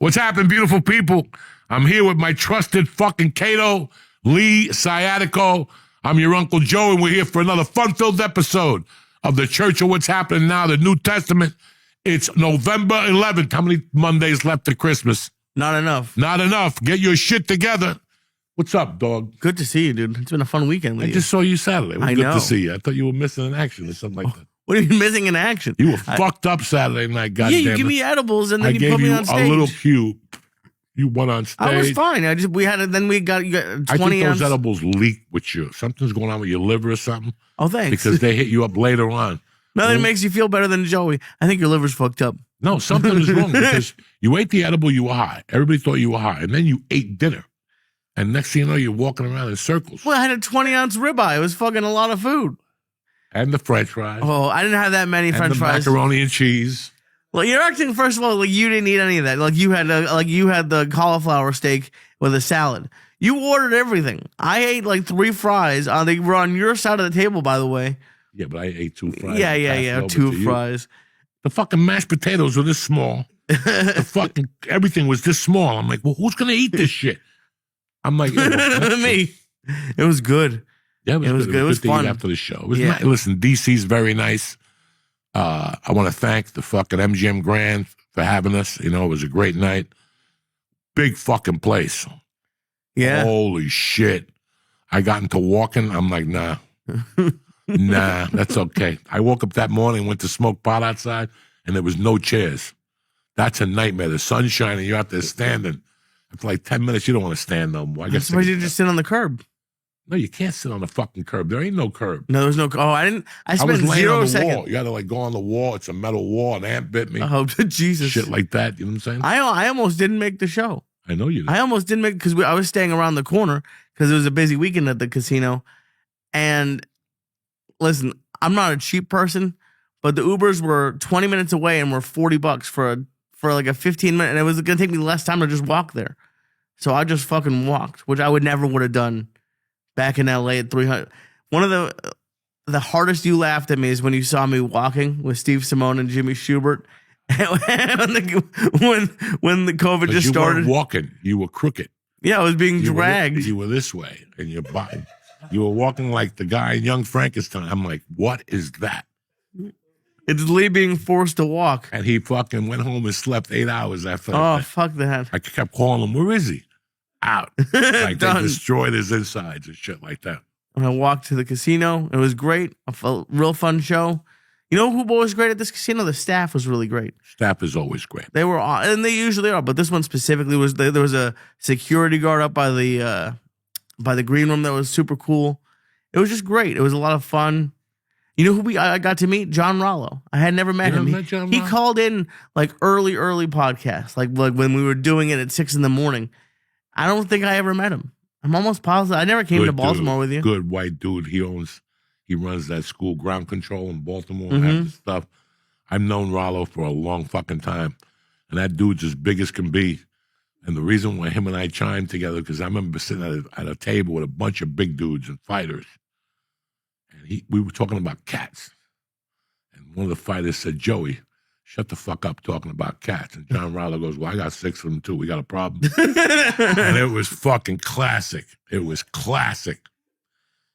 What's happening, beautiful people? I'm here with my trusted fucking Cato, Lee Sciatico. I'm your Uncle Joe, and we're here for another fun-filled episode of the Church of What's Happening Now, the New Testament. It's November 11th. How many Mondays left to Christmas? Not enough. Not enough. Get your shit together. What's up, dog? Good to see you, dude. It's been a fun weekend with you. I just saw you Saturday. It was I good know. to see you. I thought you were missing in action or something like that. What are you missing in action? You were fucked up Saturday night, goddamn. Yeah, you give me edibles and then you put me on stage. I gave you a little cue. You went on stage. I was fine. You got 20 I think ounce. those edibles leaked with you. Something's going on with your liver or something. Oh, thanks. Because they hit you up later on. Nothing makes you feel better than Joey. I think your liver's fucked up. No, something is wrong because you ate the edible, you were high. Everybody thought you were high. And then you ate dinner. And next thing you know, you're walking around in circles. Well, I had a 20-ounce ribeye. It was fucking a lot of food. And the French fries. Oh, I didn't have that many French fries. Macaroni and cheese. Well, you're acting, first of all, like you didn't eat any of that. Like you had the cauliflower steak with a salad. You ordered everything. I ate like 3 fries. They were on your side of the table, by the way. Yeah, but I ate 2 fries. Yeah. 2 fries. The fucking mashed potatoes were this small. The fucking everything was this small. I'm like, well, who's gonna eat this shit? I'm like, me. It was good. Yeah, it was good. It was fun after the show. It was nice. Listen, DC's very nice. I want to thank the fucking MGM Grand for having us. You know, it was a great night. Big fucking place. Yeah. Holy shit. I got into walking. I'm like, nah. Nah, that's okay. I woke up that morning, went to smoke pot outside, and there was no chairs. That's a nightmare. The sun's shining. You're out there standing. For like 10 minutes, you don't want to stand no more. I guess you just sit on the curb. No, you can't sit on the fucking curb. There ain't no curb. No, there's no. Oh, I didn't. I spent was laying 0 on the seconds. wall. You got to like go on the wall. It's a metal wall. An ant bit me. Oh, Jesus! Shit like that. You know what I'm saying? I almost didn't make the show. I know you did. I almost didn't make because I was staying around the corner because it was a busy weekend at the casino. And listen, I'm not a cheap person, but the Ubers were 20 minutes away and were $40 for like a 15-minute, and it was gonna take me less time to just walk there. So I just fucking walked, which I would never would have done back in LA at 300. One of the hardest you laughed at me is when you saw me walking with Steve Simone and Jimmy Schubert. when the COVID just started. You weren't walking. You were crooked. Yeah, I was being dragged. You were this way, and your body. You were walking like the guy in Young Frankenstein. I'm like, what is that? It's Lee being forced to walk. And he fucking went home and slept 8 hours after that. Fuck that. I kept calling him, where is he? Out. Like they destroyed his insides and shit like that. And I walked to the casino. It was great. A real fun show. You know who was great at this casino? The staff was really great. Staff is always great. They were, and they usually are, but this one specifically was. There was a security guard up by the green room that was super cool. It was just great. It was a lot of fun. You know who I got to meet? John Rollo. I had never met him. He called in like early podcast, like when we were doing it at 6 a.m. I don't think I ever met him. I'm almost positive. I never came to Baltimore with you. Good white dude. He runs that school, ground control in Baltimore and that stuff. I've known Rollo for a long fucking time. And that dude's as big as can be. And the reason why him and I chimed together, because I remember sitting at a table with a bunch of big dudes and fighters. And we were talking about cats. And one of the fighters said, Joey, shut the fuck up talking about cats. And John Rollo goes, well, I got 6 of them too. We got a problem. And it was fucking classic. It was classic.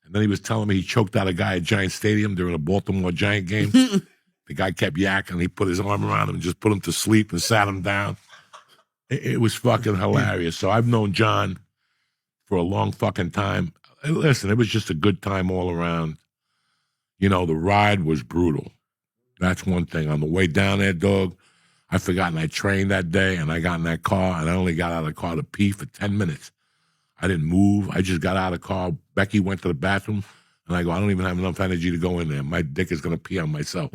And then he was telling me he choked out a guy at Giant Stadium during a Baltimore Giant game. The guy kept yakking. He put his arm around him and just put him to sleep and sat him down. It was fucking hilarious. So I've known John for a long fucking time. Listen, it was just a good time all around. You know, the ride was brutal. That's one thing. On the way down there, dog, I forgot I trained that day, and I got in that car, and I only got out of the car to pee for 10 minutes. I didn't move. I just got out of the car. Becky went to the bathroom, and I go, I don't even have enough energy to go in there. My dick is going to pee on myself.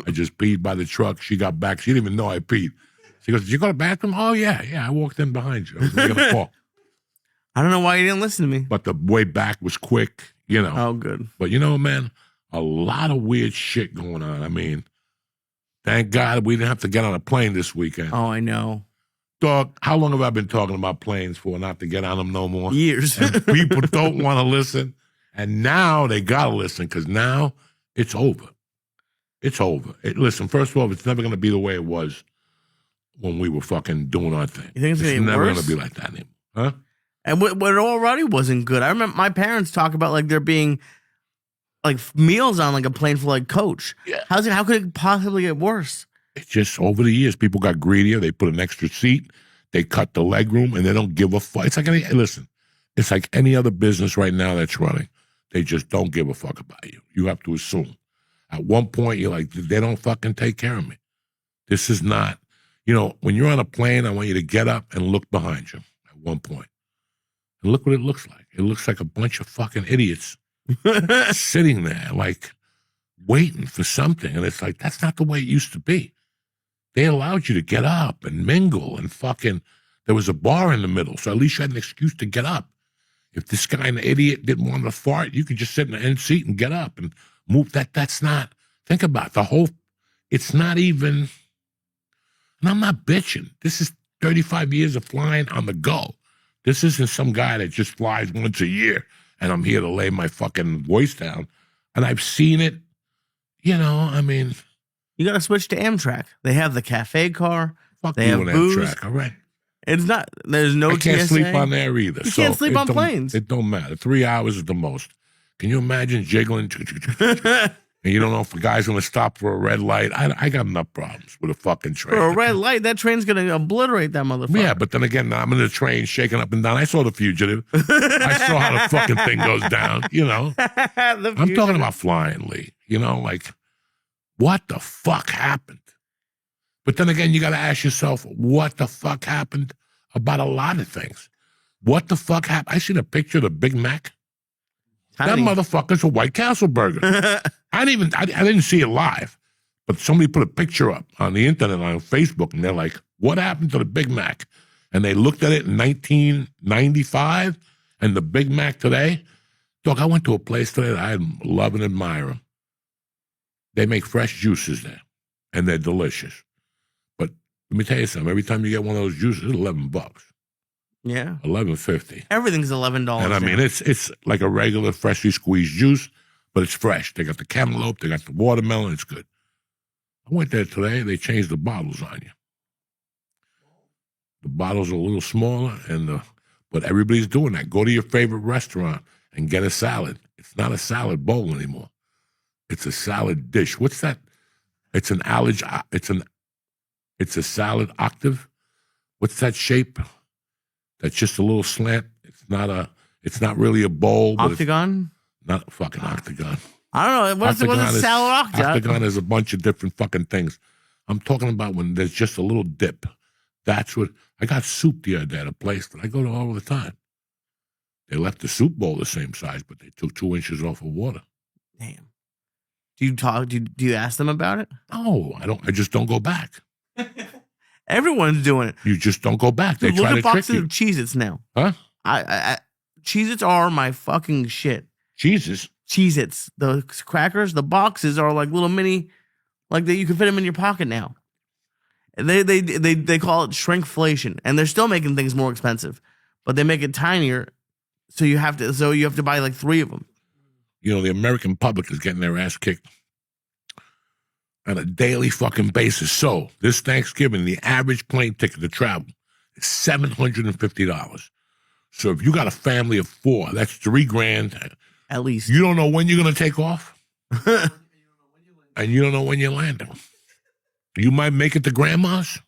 I just peed by the truck. She got back. She didn't even know I peed. She goes, did you go to the bathroom? Oh, yeah. I walked in behind you. I was making a call. I don't know why you didn't listen to me. But the way back was quick, you know. Oh, good. But you know, man, a lot of weird shit going on. I mean, thank God we didn't have to get on a plane this weekend. Oh, I know. Dog, how long have I been talking about planes for not to get on them no more? Years. And people don't want to listen. And now they got to listen because now it's over. It's over. Listen, first of all, it's never going to be the way it was. when we were fucking doing our thing. You think it's gonna get never worse? gonna be like that anymore, huh? And what already wasn't good. I remember my parents talk about like there being like meals on like a plane for like Coach. Yeah. How could it possibly get worse? It's just over the years, people got greedier. They put an extra seat. They cut the leg room, and they don't give a fuck. It's like listen, it's like any other business right now that's running. They just don't give a fuck about you. You have to assume. At one point, you're like, they don't fucking take care of me. This is not, when you're on a plane, I want you to get up and look behind you at one point. And look what it looks like. It looks like a bunch of fucking idiots sitting there, like, waiting for something. And it's like, that's not the way it used to be. They allowed you to get up and mingle and fucking, there was a bar in the middle, so at least you had an excuse to get up. If this guy, an idiot, didn't want to fart, you could just sit in the end seat and get up and move. That's not, think about it, it's not even, and I'm not bitching. This is 35 years of flying on the go. This isn't some guy that just flies once a year and I'm here to lay my fucking voice down. And I've seen it, I mean. You got to switch to Amtrak. They have the cafe car. Fuck they you have and booze. Amtrak, all right? It's not, there's no I can't TSA. sleep on there either. You can't sleep on planes. It don't matter. 3 hours is the most. Can you imagine jiggling? And you don't know if a guy's going to stop for a red light. I got enough problems with a fucking train. For a red light, that train's going to obliterate that motherfucker. Yeah, but then again, I'm in the train shaking up and down. I saw The Fugitive. I saw how the fucking thing goes down, I'm talking about flying, Lee. Like, what the fuck happened? But then again, you got to ask yourself, what the fuck happened about a lot of things? What the fuck happened? I seen a picture of the Big Mac. Tiny. That motherfucker's a White Castle burger. I didn't see it live, but somebody put a picture up on the internet on Facebook, and they're like, what happened to the Big Mac? And they looked at it in 1995, and the Big Mac today. Dog, I went to a place today that I love and admire. They make fresh juices there, and they're delicious. But let me tell you something. Every time you get one of those juices, it's $11. Yeah. $11.50. Everything's $11. And I mean, it's like a regular freshly squeezed juice, but it's fresh. They got the cantaloupe, they got the watermelon, it's good. I went there today, they changed the bottles on you. The bottles are a little smaller, but everybody's doing that. Go to your favorite restaurant and get a salad. It's not a salad bowl anymore. It's a salad dish. What's that? It's an it's a salad octave. What's that shape? That's just a little slant. It's not really a bowl. Octagon? Not a fucking octagon. I don't know. What's a salad octagon? Octagon is a bunch of different fucking things. I'm talking about when there's just a little dip. That's what, I got soup the other day at a place that I go to all the time. They left the soup bowl the same size, but they took 2 inches off of water. Damn. Do you ask them about it? No, I don't. I just don't go back. Everyone's doing it. You just don't go back. They Dude, try to look at trick boxes you. of Cheez-Its now. Huh? Cheez-Its are my fucking shit. Jesus. Cheez-Its, the crackers, the boxes are like little mini, like that you can fit them in your pocket now. They call it shrinkflation, and they're still making things more expensive, but they make it tinier, so you have to buy like 3 of them. The American public is getting their ass kicked on a daily fucking basis. So this Thanksgiving, the average plane ticket to travel is $750. So if you got a family of 4, that's $3,000 at least. You don't know when you're going to take off, and you don't know when you're landing. You might make it to grandma's,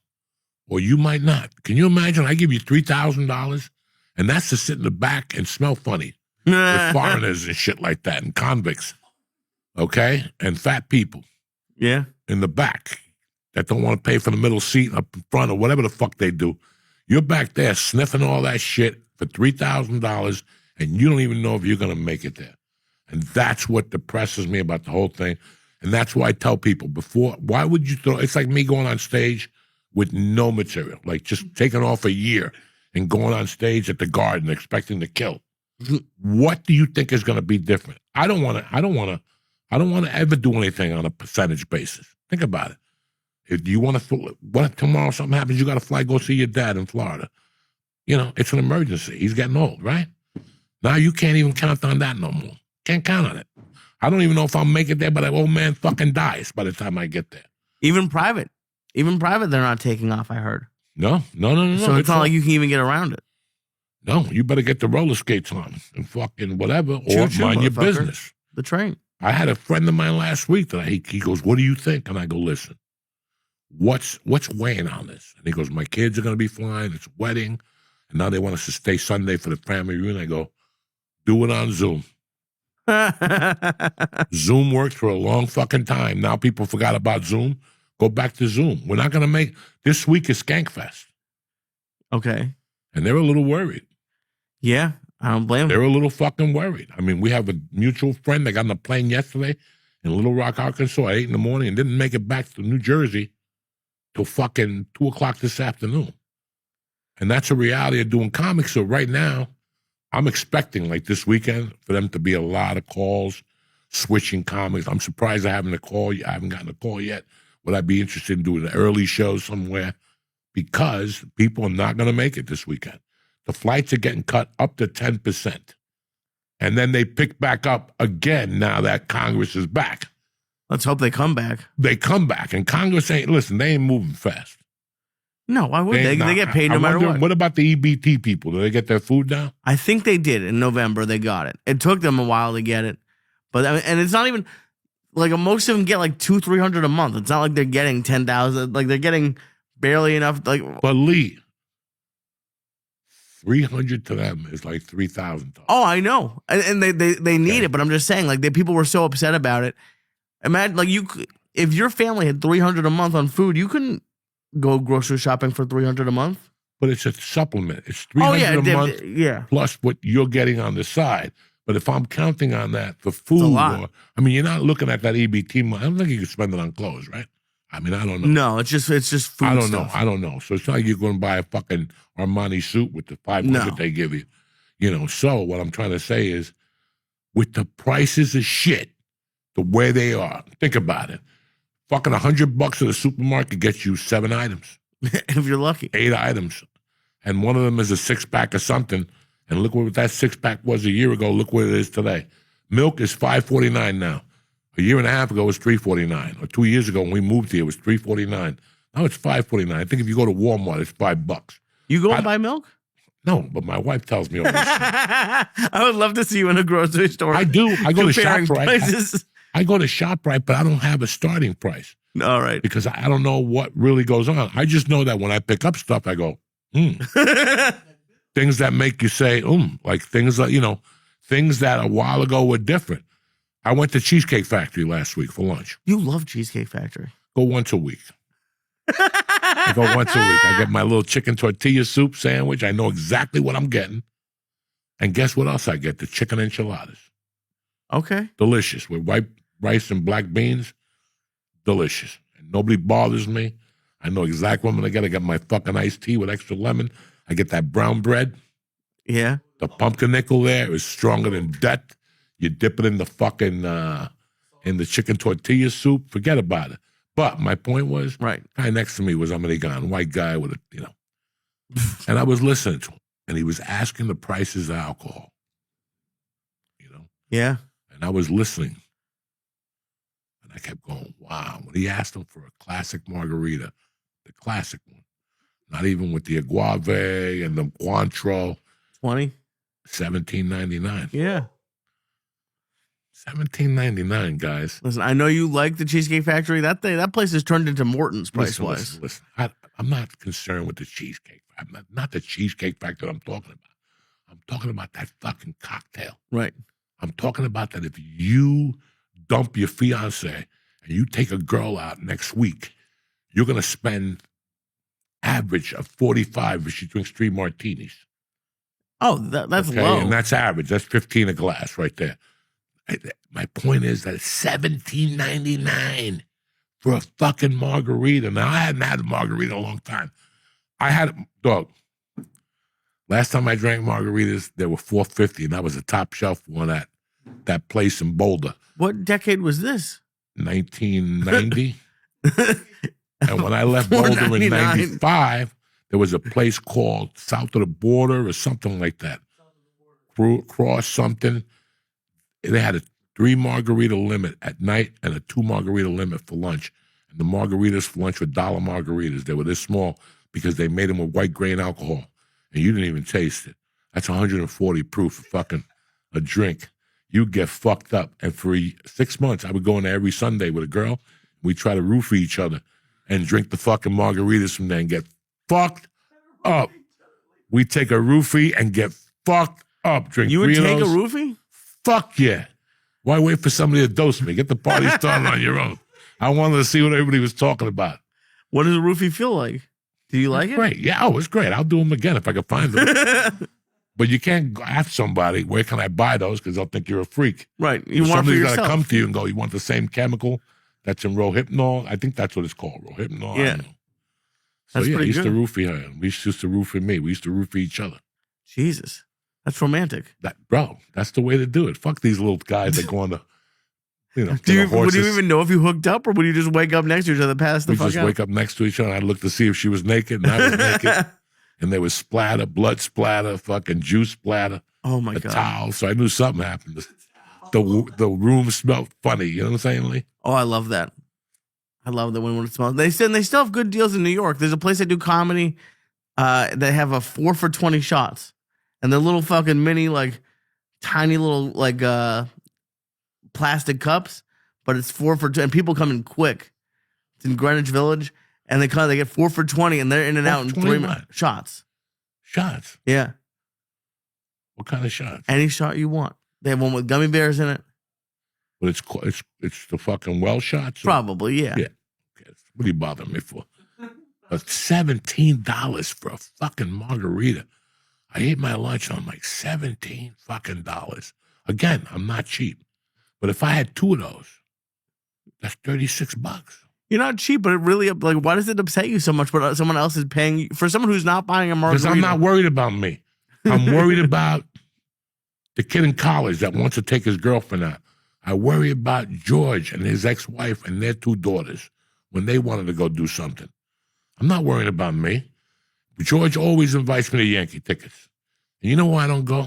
or you might not. Can you imagine? I give you $3,000, and that's to sit in the back and smell funny with foreigners and shit like that, and convicts, okay, and fat people. Yeah. In the back that don't want to pay for the middle seat up in front or whatever the fuck they do. You're back there sniffing all that shit for $3,000, and you don't even know if you're going to make it there. And that's what depresses me about the whole thing. And that's why I tell people why would you throw, it's like me going on stage with no material, like just taking off a year and going on stage at the Garden expecting to kill. What do you think is going to be different? I don't want to ever do anything on a percentage basis. Think about it. If you want to, what tomorrow something happens, you got to fly, go see your dad in Florida. It's an emergency. He's getting old, right? Now you can't even count on that no more. Can't count on it. I don't even know if I'll make it there, but that old man fucking dies by the time I get there. Even private. Even private, they're not taking off, I heard. No. So it's not like you can even get around it. No, you better get the roller skates on and fucking whatever, or Choo-choo, mind your motherfucker. business. The train. I had a friend of mine last week that he goes, "What do you think?" And I go, "Listen, what's weighing on this?" And he goes, "My kids are going to be flying. It's a wedding, and now they want us to stay Sunday for the family reunion." I go, "Do it on Zoom." Zoom worked for a long fucking time. Now people forgot about Zoom. Go back to Zoom. We're not going to make this week is Skankfest, Okay. and they're a little worried. Yeah, I don't blame them. They're a little fucking worried. I mean, we have a mutual friend that got on a plane yesterday in Little Rock, Arkansas at 8 a.m. and didn't make it back to New Jersey till fucking 2 o'clock this afternoon. And that's a reality of doing comics. So right now, I'm expecting, like this weekend, for them to be a lot of calls, switching comics. I'm surprised I haven't gotten a call yet. Would I be interested in doing an early show somewhere? Because people are not going to make it this weekend. The flights are getting cut up to 10%. And then they pick back up again now that Congress is back. Let's hope they come back. They come back, and Congress they ain't moving fast. No, why would they? They get paid no matter what. What about the EBT people? Do they get their food now? I think they did in November. They got it. It took them a while to get it. But and it's not even like most of them get like $200-300 a month. It's not like they're getting 10,000. Like they're getting barely enough. Like, but Lee, 300 to them is like $3,000. Oh, I know, and they need it. But I'm just saying, like, people were so upset about it. Imagine, like, if your family had $300 a month on food, you couldn't go grocery shopping for $300 a month. But it's a supplement. It's $300 a month plus what you're getting on the side. But if I'm counting on that for food, you're not looking at that EBT money. I don't think you can spend it on clothes, right? I mean, I don't know. No, it's just food. I don't know. So it's not like you're going to buy a fucking Armani suit with the $500 they give you. You know, so what I'm trying to say is with the prices of shit, the way they are, think about it. Fucking $100 at the supermarket gets you 7 items. If you're lucky. 8 items. And one of them is a 6-pack of something. And look what that 6-pack was a year ago. Look what it is today. Milk is $5.49 now. A year and a half ago, it was $3.49. Or 2 years ago, when we moved here, it was $3.49. Now it's $5.49. I think if you go to Walmart, it's $5. You go and buy milk? No, but my wife tells me all this shit. I would love to see you in a grocery store. I do. I go to ShopRite. I go to ShopRite, but I don't have a starting price. All right. Because I don't know what really goes on. I just know that when I pick up stuff, I go, things that make you say, like things that, things that a while ago were different. I went to Cheesecake Factory last week for lunch. You love Cheesecake Factory. Go once a week. I go once a week. I get my little chicken tortilla soup sandwich. I know exactly what I'm getting. And guess what else I get? The chicken enchiladas. Okay. Delicious. With white rice and black beans. Delicious. And nobody bothers me. I know exactly what I'm going to get. I got my fucking iced tea with extra lemon. I get that brown bread. Yeah. The pumpernickel there is stronger than death. You dip it in the fucking, in the chicken tortilla soup. Forget about it. But my point was, right. Guy next to me was American, white guy with a, and I was listening to him, and he was asking the prices of alcohol. Yeah. And I was listening, and I kept going, wow. When he asked him for a classic margarita, the classic one, not even with the agave and the Cointreau. 20? $17.99. Yeah. $17.99, guys. Listen, I know you like the Cheesecake Factory. That place has turned into Morton's price-wise. Listen. I'm not concerned with the cheesecake. I'm not the Cheesecake Factory I'm talking about. I'm talking about that fucking cocktail. Right. I'm talking about that if you dump your fiance and you take a girl out next week, you're going to spend average of $45 if she drinks 3 martinis. Oh, that's low. And that's average. That's $15 a glass right there. My point is that it's $17.99 for a fucking margarita. Now, I hadn't had a margarita in a long time. I had, dog, last time I drank margaritas, they were $4.50, and that was a top shelf one at that place in Boulder. What decade was this? 1990. And when I left Boulder in 95, there was a place called South of the Border or something like that. Cross something. They had a 3 margarita limit at night and a 2 margarita limit for lunch. And the margaritas for lunch were $1 margaritas. They were this small because they made them with white grain alcohol. And you didn't even taste it. That's 140 proof for fucking a drink. You get fucked up. And for 6 months, I would go in there every Sunday with a girl. We'd try to roofie each other and drink the fucking margaritas from there and get fucked up. We take a roofie and get fucked up. Drink You would Fritos. take a roofie? Fuck yeah. Why wait for somebody to dose me? Get the party started on your own. I wanted to see what everybody was talking about. What does a roofie feel like? Do you like it? Great. Yeah, oh, it's great. I'll do them again if I can find them. But you can't ask somebody, where can I buy those? Because they'll think you're a freak. Right. You want it for Somebody's got yourself. to come to you and go, you want the same chemical that's in Rohypnol? I think that's what it's called, Rohypnol. Yeah. I don't know. So That's yeah, pretty he used good. to roofie her. We used to roofie me. We used to roofie each other. Jesus. That's romantic. Bro, that's the way to do it. Fuck these little guys that go on the, to Would the you horses. even know if you hooked up, or would you just wake up next to each other, pass the We fuck just out? wake up next to each other. And I'd look to see if she was naked, and I was naked. And there was splatter, blood splatter, fucking juice splatter, Oh my a god. towel. So I knew something happened. The room smelled funny. You know what I'm saying, Lee? Oh, I love that. I love that when it smells. They still have good deals in New York. There's a place that do comedy. They have a 4 for $20 shots, and they're little fucking mini, like tiny little like plastic cups, but it's 4 for 20, and people come in quick. It's in Greenwich Village, and they get 4 for 20, and they're in and out in 4 for 3 20 minutes. what? Shots. Shots. Yeah, What kind of shots? any shot you want. They have one with gummy bears in it. But it's the fucking well shots. Probably, yeah. Yeah. What are you bothering me for? $17 for a fucking margarita. I ate my lunch and I'm like, $17 fucking dollars. Again, I'm not cheap. But if I had 2 of those, that's $36. You're not cheap, but it really, like, why does it upset you so much? But someone else is paying you for someone who's not buying a margarita. Because I'm not worried about me. I'm worried about the kid in college that wants to take his girlfriend out. I worry about George and his ex-wife and their 2 daughters when they wanted to go do something. I'm not worrying about me. George always invites me to Yankee tickets. And you know why I don't go?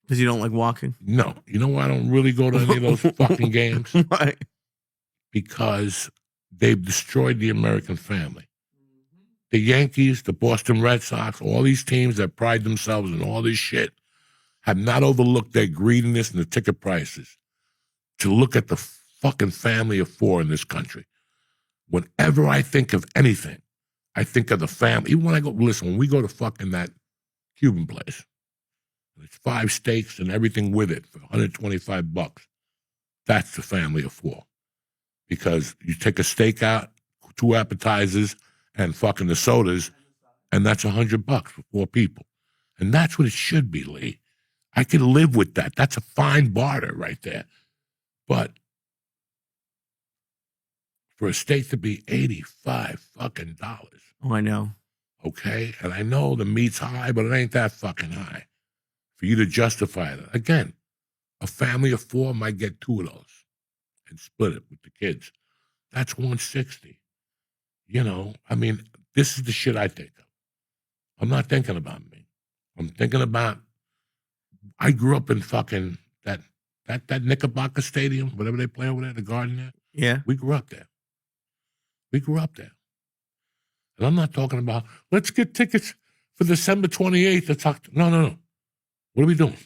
Because you don't like walking. No. You know why I don't really go to any of those fucking games? Right. Because they've destroyed the American family. The Yankees, the Boston Red Sox, all these teams that pride themselves in all this shit have not overlooked their greediness and the ticket prices to look at the fucking family of 4 in this country. Whenever I think of anything, I think of the family. Even when I go, listen, when we go to fucking that Cuban place, it's 5 steaks and everything with it for $125. That's the family of 4. Because you take a steak out, 2 appetizers, and fucking the sodas, and that's $100 for 4 people. And that's what it should be, Lee. I could live with that. That's a fine barter right there. But for a steak to be $85 fucking dollars, Oh, I know. okay? And I know the meat's high, but it ain't that fucking high for you to justify that. Again, a family of 4 might get 2 of those and split it with the kids. That's $160. I mean, this is the shit I think of. I'm not thinking about me. I'm thinking about, I grew up in fucking that Knickerbocker Stadium, whatever they play over there, the Garden there. Yeah. We grew up there. And I'm not talking about, let's get tickets for December 28th. To talk to, no. What are we doing?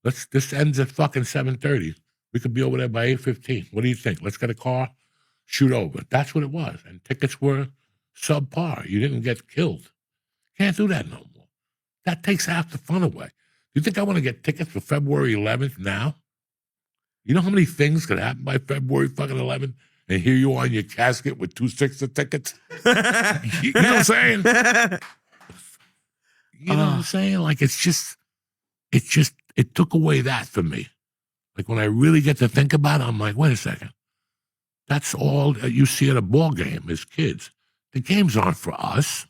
This ends at fucking 7:30. We could be over there by 8:15. What do you think? Let's get a car, shoot over. That's what it was. And tickets were subpar. You didn't get killed. Can't do that no more. That takes half the fun away. Do you think I want to get tickets for February 11th now? You know how many things could happen by February fucking 11th? And here you are in your casket with 2 6 of tickets? You know what I'm saying? You know what I'm saying? Like, it took away that for me. Like, when I really get to think about it, I'm like, wait a second. That's all you see at a ball game as kids. The games aren't for us.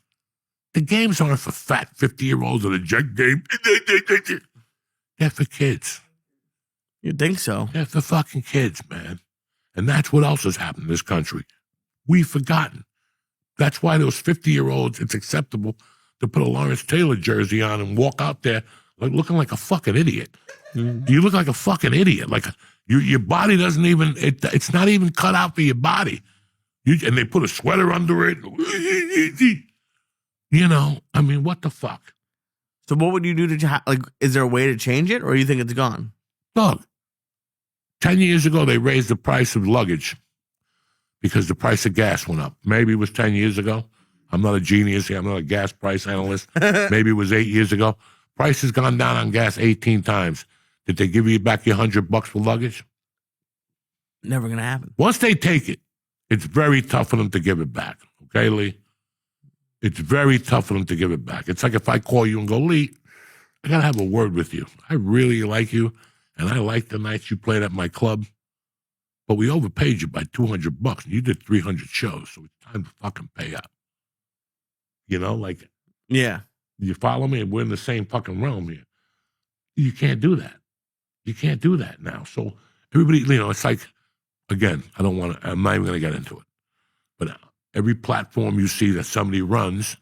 The games aren't for fat 50-year-olds at a jet game. They're for kids. You think so? They're for fucking kids, man. And that's what else has happened in this country. We've forgotten. That's why those 50-year-olds, it's acceptable to put a Lawrence Taylor jersey on and walk out there like looking like a fucking idiot. Mm. You look like a fucking idiot. Like your body doesn't even, it's not even cut out for your body. And they put a sweater under it. You know, I mean, what the fuck? So what would you do to, like, is there a way to change it, or you think it's gone? Dog, 10 years ago, they raised the price of luggage because the price of gas went up. Maybe it was 10 years ago. I'm not a genius here. I'm not a gas price analyst. Maybe it was 8 years ago. Price has gone down on gas 18 times. Did they give you back your $100 for luggage? Never going to happen. Once they take it, it's very tough for them to give it back. Okay, Lee? It's very tough for them to give it back. It's like if I call you and go, Lee, I got to have a word with you. I really like you, and I like the nights you played at my club, but we overpaid you by $200, and you did 300 shows, so it's time to fucking pay up. You know, like, yeah. You follow me? We're in the same fucking realm here. You can't do that. You can't do that now. So everybody, you know, it's like, again, I'm not even going to get into it, but every platform you see that somebody runs,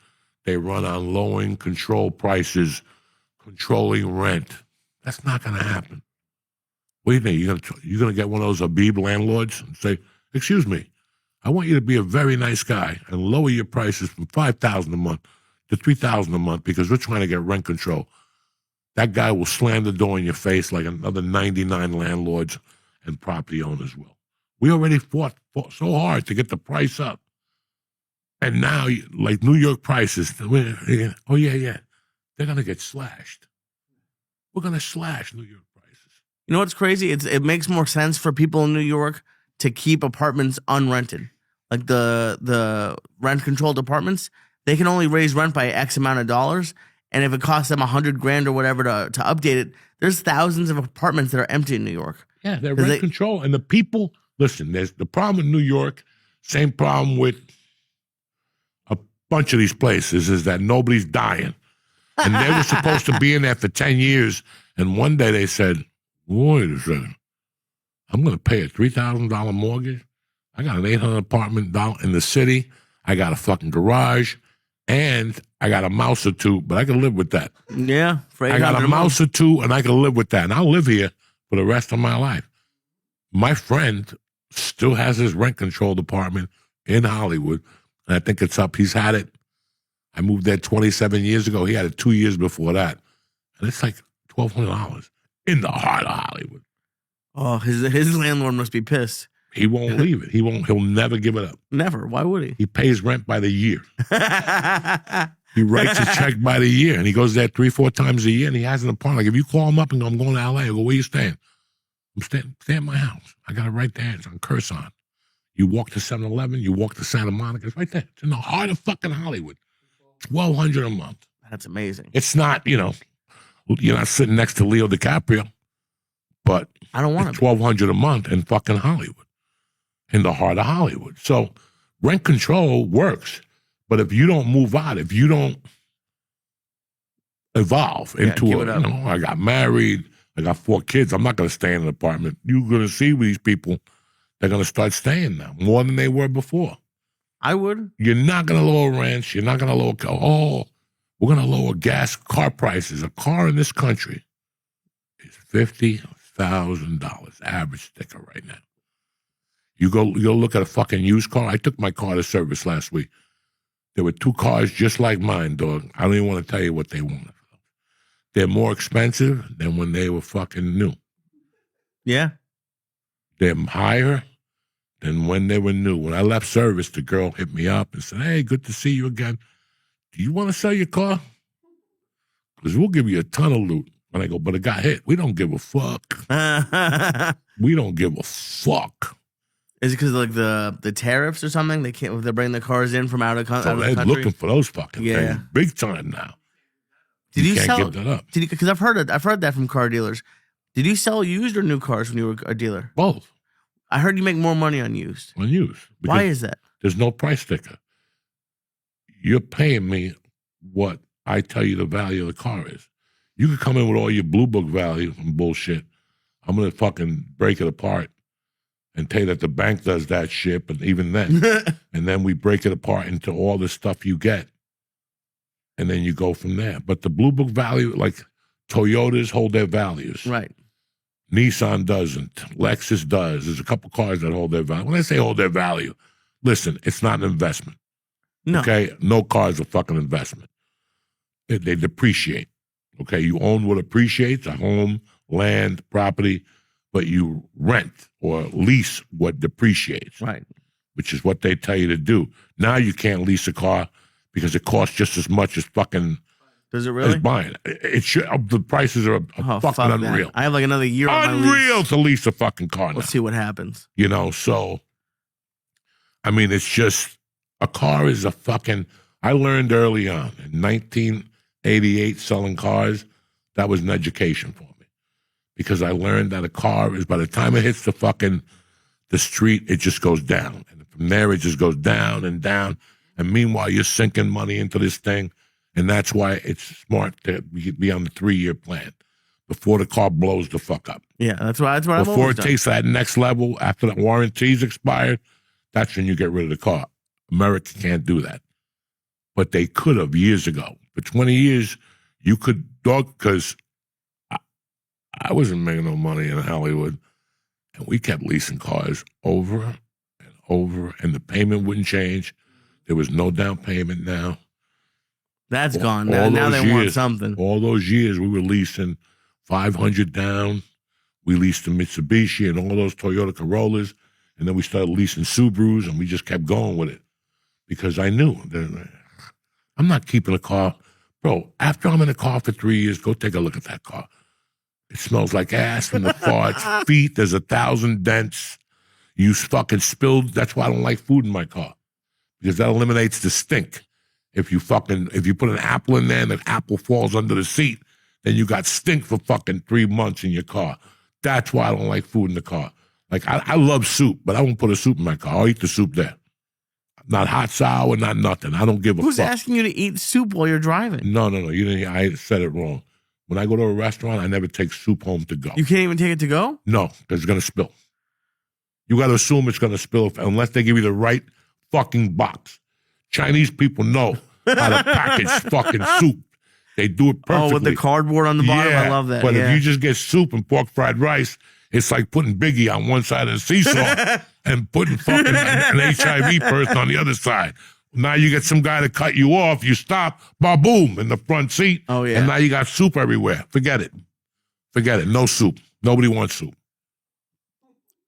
they run on lowering control prices, controlling rent. That's not going to happen. What do you think? You're going to get one of those Habib landlords and say, excuse me, I want you to be a very nice guy and lower your prices from $5,000 a month to $3,000 a month because we're trying to get rent control. That guy will slam the door in your face like another 99 landlords and property owners will. We already fought so hard to get the price up. And now, like New York prices, oh, yeah, they're going to get slashed. We're going to slash New York prices. You know what's crazy? It makes more sense for people in New York to keep apartments unrented. Like the rent-controlled apartments, they can only raise rent by X amount of dollars. And if it costs them $100,000 or whatever to update it, there's thousands of apartments that are empty in New York. Yeah, they're rent control. And the people, listen, there's the problem in New York, same problem with a bunch of these places, is that nobody's dying. And they were supposed to be in there for 10 years. And one day they said, wait a second, I'm going to pay a $3,000 mortgage. I got an $800 apartment down in the city. I got a fucking garage. And I got a mouse or two, but I can live with that. Yeah. I got a mouse or two, and I can live with that. And I'll live here for the rest of my life. My friend still has his rent-controlled apartment in Hollywood, and I think it's up. He's had it. I moved there 27 years ago. He had it 2 years before that. And it's like $1,200 in the heart of Hollywood. Oh, his landlord must be pissed. He won't leave it. He'll never give it up. Never. Why would he? He pays rent by the year. He writes a check by the year, and he goes there 3-4 times a year, and he has an apartment. Like, if you call him up and go, I'm going to L.A., I go, where you staying? I'm staying at my house. I got it right there. It's on Curson. You walk to 7-Eleven, you walk to Santa Monica. It's right there. It's in the heart of fucking Hollywood. $1,200 a month. That's amazing. It's not, you're not sitting next to Leo DiCaprio, but I don't want it. $1,200 a month in fucking Hollywood, in the heart of Hollywood. So rent control works, but if you don't move out, if you don't evolve into I got married, I got 4 kids. I'm not going to stay in an apartment. You're going to see these people, they're going to start staying now more than they were before. I would. You're not going to lower rents. You're not going to lower, we're going to lower car prices. A car in this country is $50,000 average sticker right now. You go look at a fucking used car. I took my car to service last week. There were 2 cars just like mine, dog. I don't even want to tell you what they wanted. They're more expensive than when they were fucking new. Yeah. They're higher than when they were new. When I left service, the girl hit me up and said, hey, good to see you again. Do you want to sell your car? Because we'll give you a ton of loot. And I go, but it got hit. We don't give a fuck. We don't give a fuck. Is it because of like the tariffs or something? They're bringing the cars in from out of the country. They're looking for those fucking things big time now. Did you can't give that up. Because I've heard that from car dealers. Did you sell used or new cars when you were a dealer? Both. I heard you make more money on used. On used. Why is that? There's no price sticker. You're paying me what I tell you the value of the car is. You could come in with all your blue book value and bullshit. I'm going to fucking break it apart and tell you that the bank does that shit, but even then. And then we break it apart into all the stuff you get. And then you go from there. But the blue book value, like Toyotas hold their values. Right. Nissan doesn't. Lexus does. There's a couple cars that hold their value. When I say hold their value, Listen, it's not an investment. No. Okay? No car is a fucking investment. They depreciate. Okay? You own what appreciates, a home, land, property, but you rent or lease what depreciates. Right. Which is what they tell you to do. Now you can't lease a car because it costs just as much as fucking Does it really? as buying. It should, the prices are fucking unreal. That. I have like another year on my Unreal lease. to lease a fucking car now. Let's see what happens. You know, so, I mean, it's just, a car is a fucking, I learned early on, in 1988, selling cars, that was an education for me. Because I learned that a car is, by the time it hits the street, it just goes down. And from there, it just goes down and down. And meanwhile, you're sinking money into this thing. And that's why it's smart to be on the 3-year plan before the car blows the fuck up. Yeah, that's what I've always Before it done. takes that next level, after the warranty's expired, that's when you get rid of the car. America can't do that. But they could have years ago. For 20 years, you could, because I wasn't making no money in Hollywood. And we kept leasing cars over and over, and the payment wouldn't change. There was no down payment now. That's gone. Now they want something. All those years, we were leasing $500 down. We leased the Mitsubishi and all those Toyota Corollas, and then we started leasing Subarus, and we just kept going with it. Because I knew that I'm not keeping a car. Bro, after I'm in a car for 3 years, go take a look at that car. It smells like ass from the farts, feet. There's 1,000 dents. You fucking spilled. That's why I don't like food in my car, because that eliminates the stink. If you put an apple in there and an apple falls under the seat, then you got stink for fucking 3 months in your car. That's why I don't like food in the car. Like, I love soup, but I won't put a soup in my car. I'll eat the soup there. Not hot, sour, not nothing. I don't give a fuck. Who's asking you to eat soup while you're driving? No. You didn't. I said it wrong. When I go to a restaurant, I never take soup home to go. You can't even take it to go? No, because it's going to spill. You got to assume it's going to spill unless they give you the right fucking box. Chinese people know how to package fucking soup. They do it perfectly. Oh, with the cardboard on the bottom? Yeah, I love that. But if you just get soup and pork fried rice, it's like putting Biggie on one side of the seesaw and putting fucking an HIV person on the other side. Now you get some guy to cut you off, you stop, ba-boom, in the front seat. Oh, yeah. And now you got soup everywhere. Forget it. No soup. Nobody wants soup.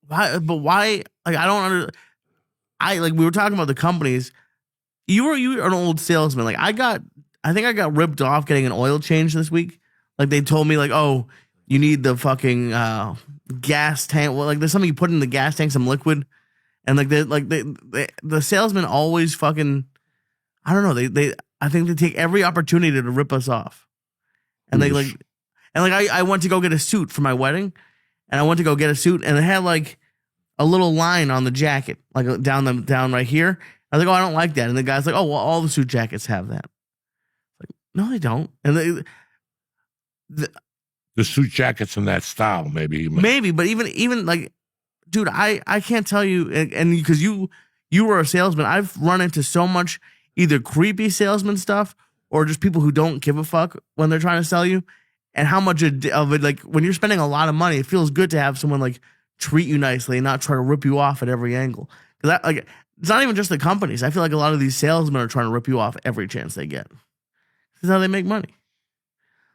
Why? But why? Like, I don't understand. We were talking about the companies. You were an old salesman. Like, I think I got ripped off getting an oil change this week. Like, they told me, like, oh, you need the fucking gas tank. Well, like, there's something you put in the gas tank, some liquid. And the salesman always fucking, I don't know. I think they take every opportunity to rip us off. And I went to go get a suit for my wedding, and I went to go get a suit, and it had like a little line on the jacket, like down right here. I was like, oh, I don't like that. And the guy's like, oh, well, all the suit jackets have that. Like, no, they don't. And the suit jackets in that style, maybe, but even like. Dude, I can't tell you, and because you were a salesman, I've run into so much either creepy salesman stuff or just people who don't give a fuck when they're trying to sell you, and how much of it, like, when you're spending a lot of money, it feels good to have someone like treat you nicely and not try to rip you off at every angle. Because like, it's not even just the companies. I feel like a lot of these salesmen are trying to rip you off every chance they get. This is how they make money.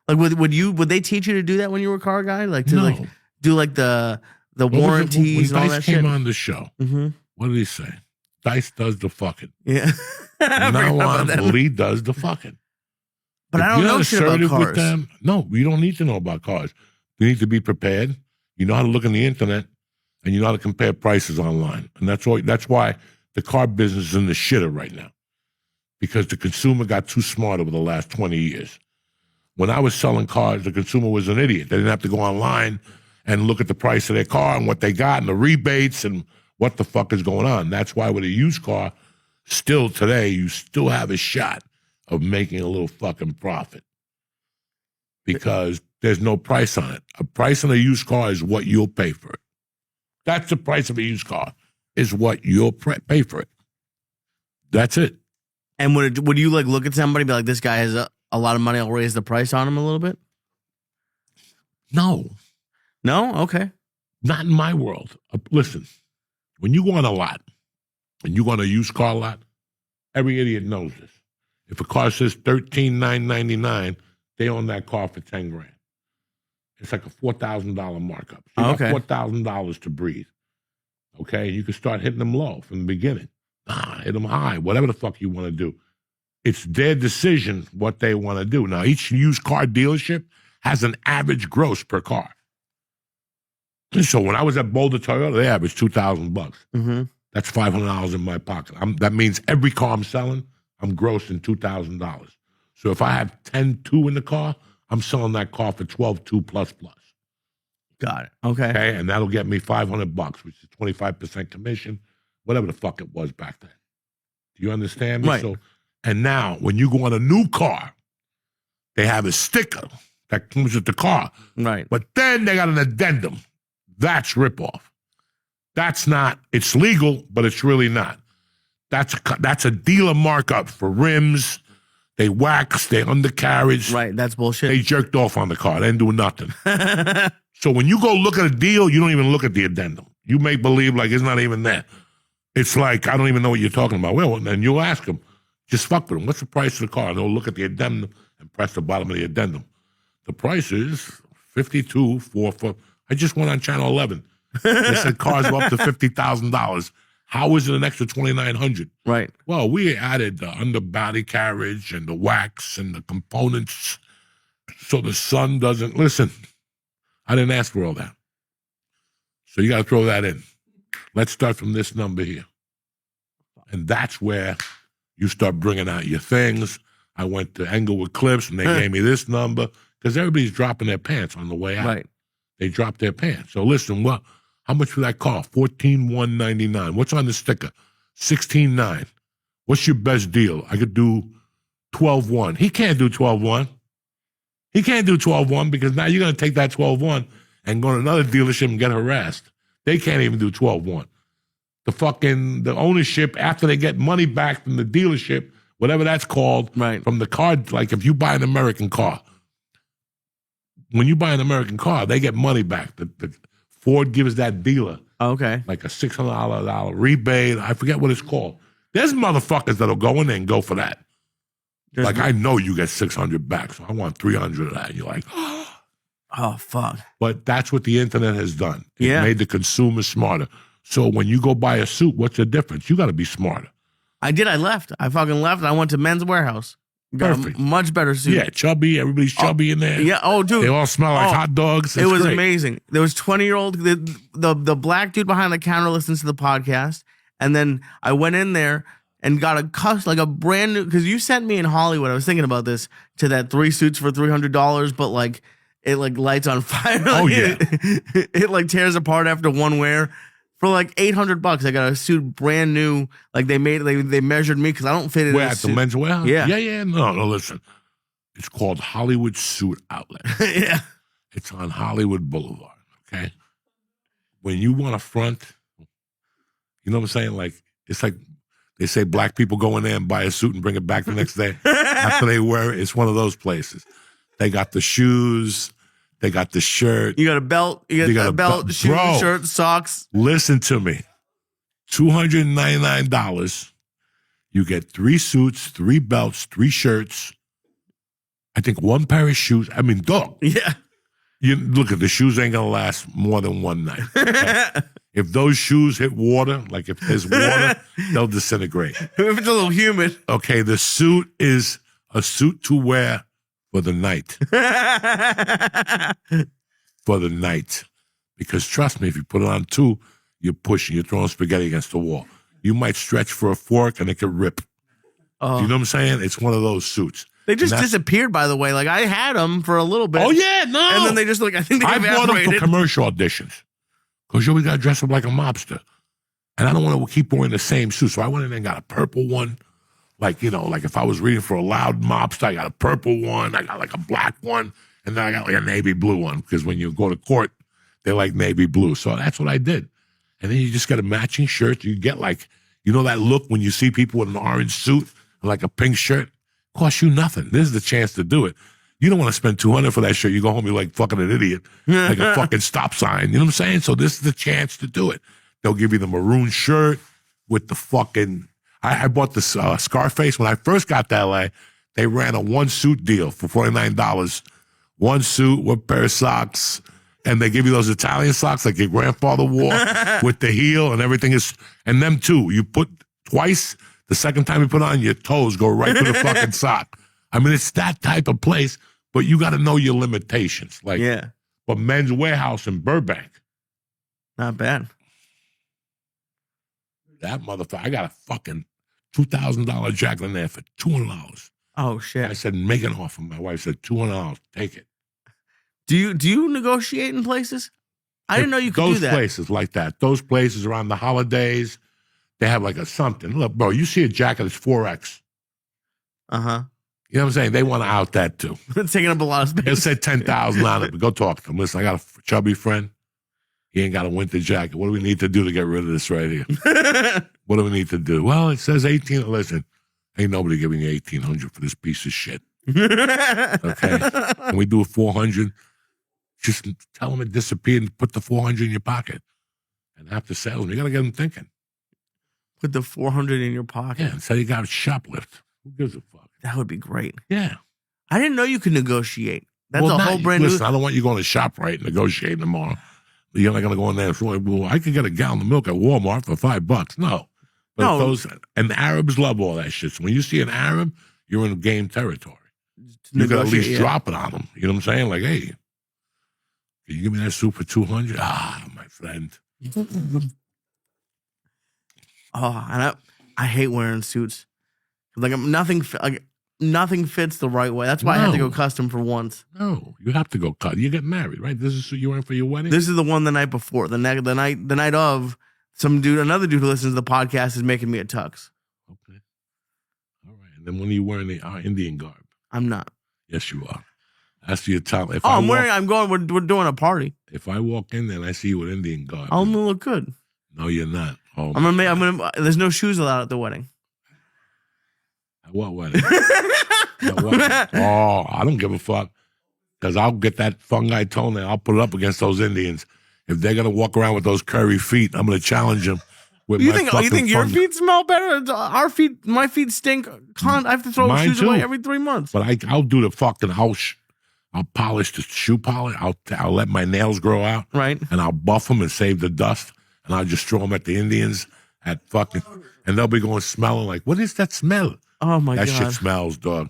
Like, would they teach you to do that when you were a car guy? Like to like do like the warranties and all that shit. When Dice came on the show, what did he say? Dice does the fucking. Yeah. Now on, Lee does the fucking. But if I don't know shit about cars. With them, no, you don't need to know about cars. You need to be prepared. You know how to look on the internet, and you know how to compare prices online. And that's why the car business is in the shitter right now. Because the consumer got too smart over the last 20 years. When I was selling cars, the consumer was an idiot. They didn't have to go online and look at the price of their car and what they got and the rebates and what the fuck is going on. That's why with a used car, still today, you still have a shot of making a little fucking profit. Because there's no price on it. A price on a used car is what you'll pay for it. That's the price of a used car, is what you'll pay for it. That's it. And would you like look at somebody and be like, this guy has a lot of money, I'll raise the price on him a little bit? No. No? Okay. Not in my world. Listen, when you go on a lot and you go on a used car lot, every idiot knows this. If a car says $13,999, they own that car for $10,000. It's like a $4,000 markup. So you got $4,000 to breathe. Okay, you can start hitting them low from the beginning. Hit them high, whatever the fuck you want to do. It's their decision what they want to do. Now, each used car dealership has an average gross per car. So when I was at Boulder Toyota, they averaged $2,000. Mm-hmm. That's $500 in my pocket. That means every car I'm selling, I'm grossing $2,000. So if I have 10.2 in the car, I'm selling that car for 12.2 plus. Got it. Okay. And that'll get me $500, which is 25% commission, whatever the fuck it was back then. Do you understand me? Right. So, and now when you go on a new car, they have a sticker that comes with the car. Right. But then they got an addendum. That's ripoff. That's not. It's legal, but it's really not. That's a dealer markup for rims. They wax, they undercarriage. Right, that's bullshit. They jerked off on the car. They didn't do nothing. So when you go look at a deal, you don't even look at the addendum. You make believe like it's not even there. It's like, I don't even know what you're talking about. Well, then you'll ask them, just fuck with them. What's the price of the car? And they'll look at the addendum and press the bottom of the addendum. The price is $52,444. I just went on Channel 11. They said cars were up to $50,000. How is it an extra $2,900? Right. Well, we added the underbody carriage and the wax and the components so the sun doesn't... Listen, I didn't ask for all that. So you got to throw that in. Let's start from this number here. And that's where you start bringing out your things. I went to Englewood Cliffs and they gave me this number because everybody's dropping their pants on the way out. Right. They dropped their pants. So listen, how much for that car? $14,199. What's on the sticker? $16,900. What's your best deal? I could do $12,100. He can't do $12,100. He can't do $12,100 because now you're going to take that $12,100 and go to another dealership and get harassed. They can't even do $12,100. The ownership, after they get money back from the dealership, whatever that's called, right, from the car, like if you buy an American car, when you buy an American car, they get money back. The Ford gives that dealer like a $600 rebate. I forget what it's called. There's motherfuckers that'll go in there and go for that. I know you get $600 back, so I want $300 of that. And you're like, oh, fuck. But that's what the internet has done. It Yeah. made the consumer smarter. So when you go buy a suit, what's the difference? You got to be smarter. I did. I left. I fucking left. I went to Men's Warehouse. Got Perfect. a much better suit. Yeah, chubby. Everybody's chubby in there. Yeah. Oh, dude. They all smell like hot dogs. It was great. amazing. There was 20-year-old, the black dude behind the counter listens to the podcast. And then I went in there and got a brand new, because you sent me in Hollywood, I was thinking about this, to that 3 suits for $300, but like it like lights on fire. Oh, yeah. It like tears apart after one wear. For like $800, I got a suit brand new. Like they measured me because I don't fit it. Where, at the Men's Warehouse? Yeah. Yeah. No, listen. It's called Hollywood Suit Outlet. Yeah. It's on Hollywood Boulevard, okay? When you want to front, you know what I'm saying? Like, it's like they say black people go in there and buy a suit and bring it back the next day after they wear it. It's one of those places. They got the shoes. They got the shirt. You got a belt. You got a belt, shoes, shirt, socks. Listen to me. $299. You get 3 suits, 3 belts, 3 shirts. I think 1 pair of shoes. I mean, dog. Yeah. You look at the shoes ain't gonna last more than one night. Okay? If those shoes hit water, like if there's water, they'll disintegrate. If it's a little humid. Okay, the suit is a suit to wear for the night. For the night. Because trust me, if you put it on 2, you're pushing, you're throwing spaghetti against the wall. You might stretch for a fork and it could rip. Oh. You know what I'm saying? It's one of those suits. They just disappeared, by the way. Like, I had them for a little bit. Oh, yeah, no. And then they just, I think they I bought them evaporated. for commercial auditions. Because you always got to dress up like a mobster. And I don't want to keep wearing the same suit. So I went in there and got a purple one. Like, you know, like if I was reading for a loud mobster, I got a purple one. I got like a black one. And then I got like a navy blue one. Because when you go to court, they like navy blue. So that's what I did. And then you just get a matching shirt. You get like, you know that look when you see people with an orange suit and like a pink shirt? Costs you nothing. This is the chance to do it. You don't want to spend $200 for that shirt. You go home, you're like fucking an idiot. Like a fucking stop sign. You know what I'm saying? So this is the chance to do it. They'll give you the maroon shirt, with the fucking. I bought this Scarface when I first got to LA. They ran a 1-suit deal for $49. 1 suit, 1 pair of socks, and they give you those Italian socks like your grandfather wore with the heel and everything is. And them too, you put twice. The second time you put on, your toes go right to the fucking sock. I mean, it's that type of place, but you got to know your limitations. Like, but Men's Warehouse in Burbank, not bad. That motherfucker, I got a fucking $2,000 jacket in there for $200. Oh shit! I said, make an offer. My wife said, $200. Take it. Do you negotiate in places? I didn't know you could do that. Those places like that. Those places around the holidays, they have like a something. Look, bro, you see a jacket that's 4X. Uh-huh. You know what I'm saying? They want to out that too. It's taking up a lot of space. They'll say $10,000 on it, but go talk to them. Listen, I got a chubby friend. He ain't got a winter jacket. What do we need to do to get rid of this right here? What do we need to do? Well, it says 18. Listen, ain't nobody giving you 1,800 for this piece of shit. Okay? Can we do a 400? Just tell them it disappeared and put the 400 in your pocket. And after salesman, you got to get them thinking. Put the 400 in your pocket. Yeah, so you got to shoplift. Who gives a fuck? That would be great. Yeah. I didn't know you could negotiate. That's a whole brand new. Listen, I don't want you going to ShopRite and negotiating tomorrow. You're not going to go in there and say, well, I could get a gallon of milk at Walmart for $5. No. But and Arabs love all that shit. So when you see an Arab, you're in game territory. You got to at least drop it on them. You know what I'm saying? Like, hey, can you give me that soup for $200? Ah, my friend. Oh, and I hate wearing suits. Like nothing fits the right way. That's why I had to go custom for once. No, you have to go cut. You get married, right? This is who you wearing for your wedding? This is the one the night before. The night of, another dude who listens to the podcast is making me a tux. Okay. All right. And then when are you wearing the Indian garb? I'm not. Yes, you are. That's your time. We're doing a party. If I walk in there and I see you with Indian garb. I'm gonna look good. No, you're not. Oh, there's no shoes allowed at the wedding. What wedding? Oh, I don't give a fuck. Because I'll get that fungi toenail. I'll put it up against those Indians. If they're going to walk around with those curry feet, I'm going to challenge them. You think your feet smell better? My feet stink. I have to throw shoes away every 3 months. But I'll do the fucking I'll polish the shoe polish. I'll let my nails grow out. Right. And I'll buff them and save the dust. And I'll just throw them at the Indians and they'll be going smelling like, what is that smell? Oh, my God. That shit smells, dog.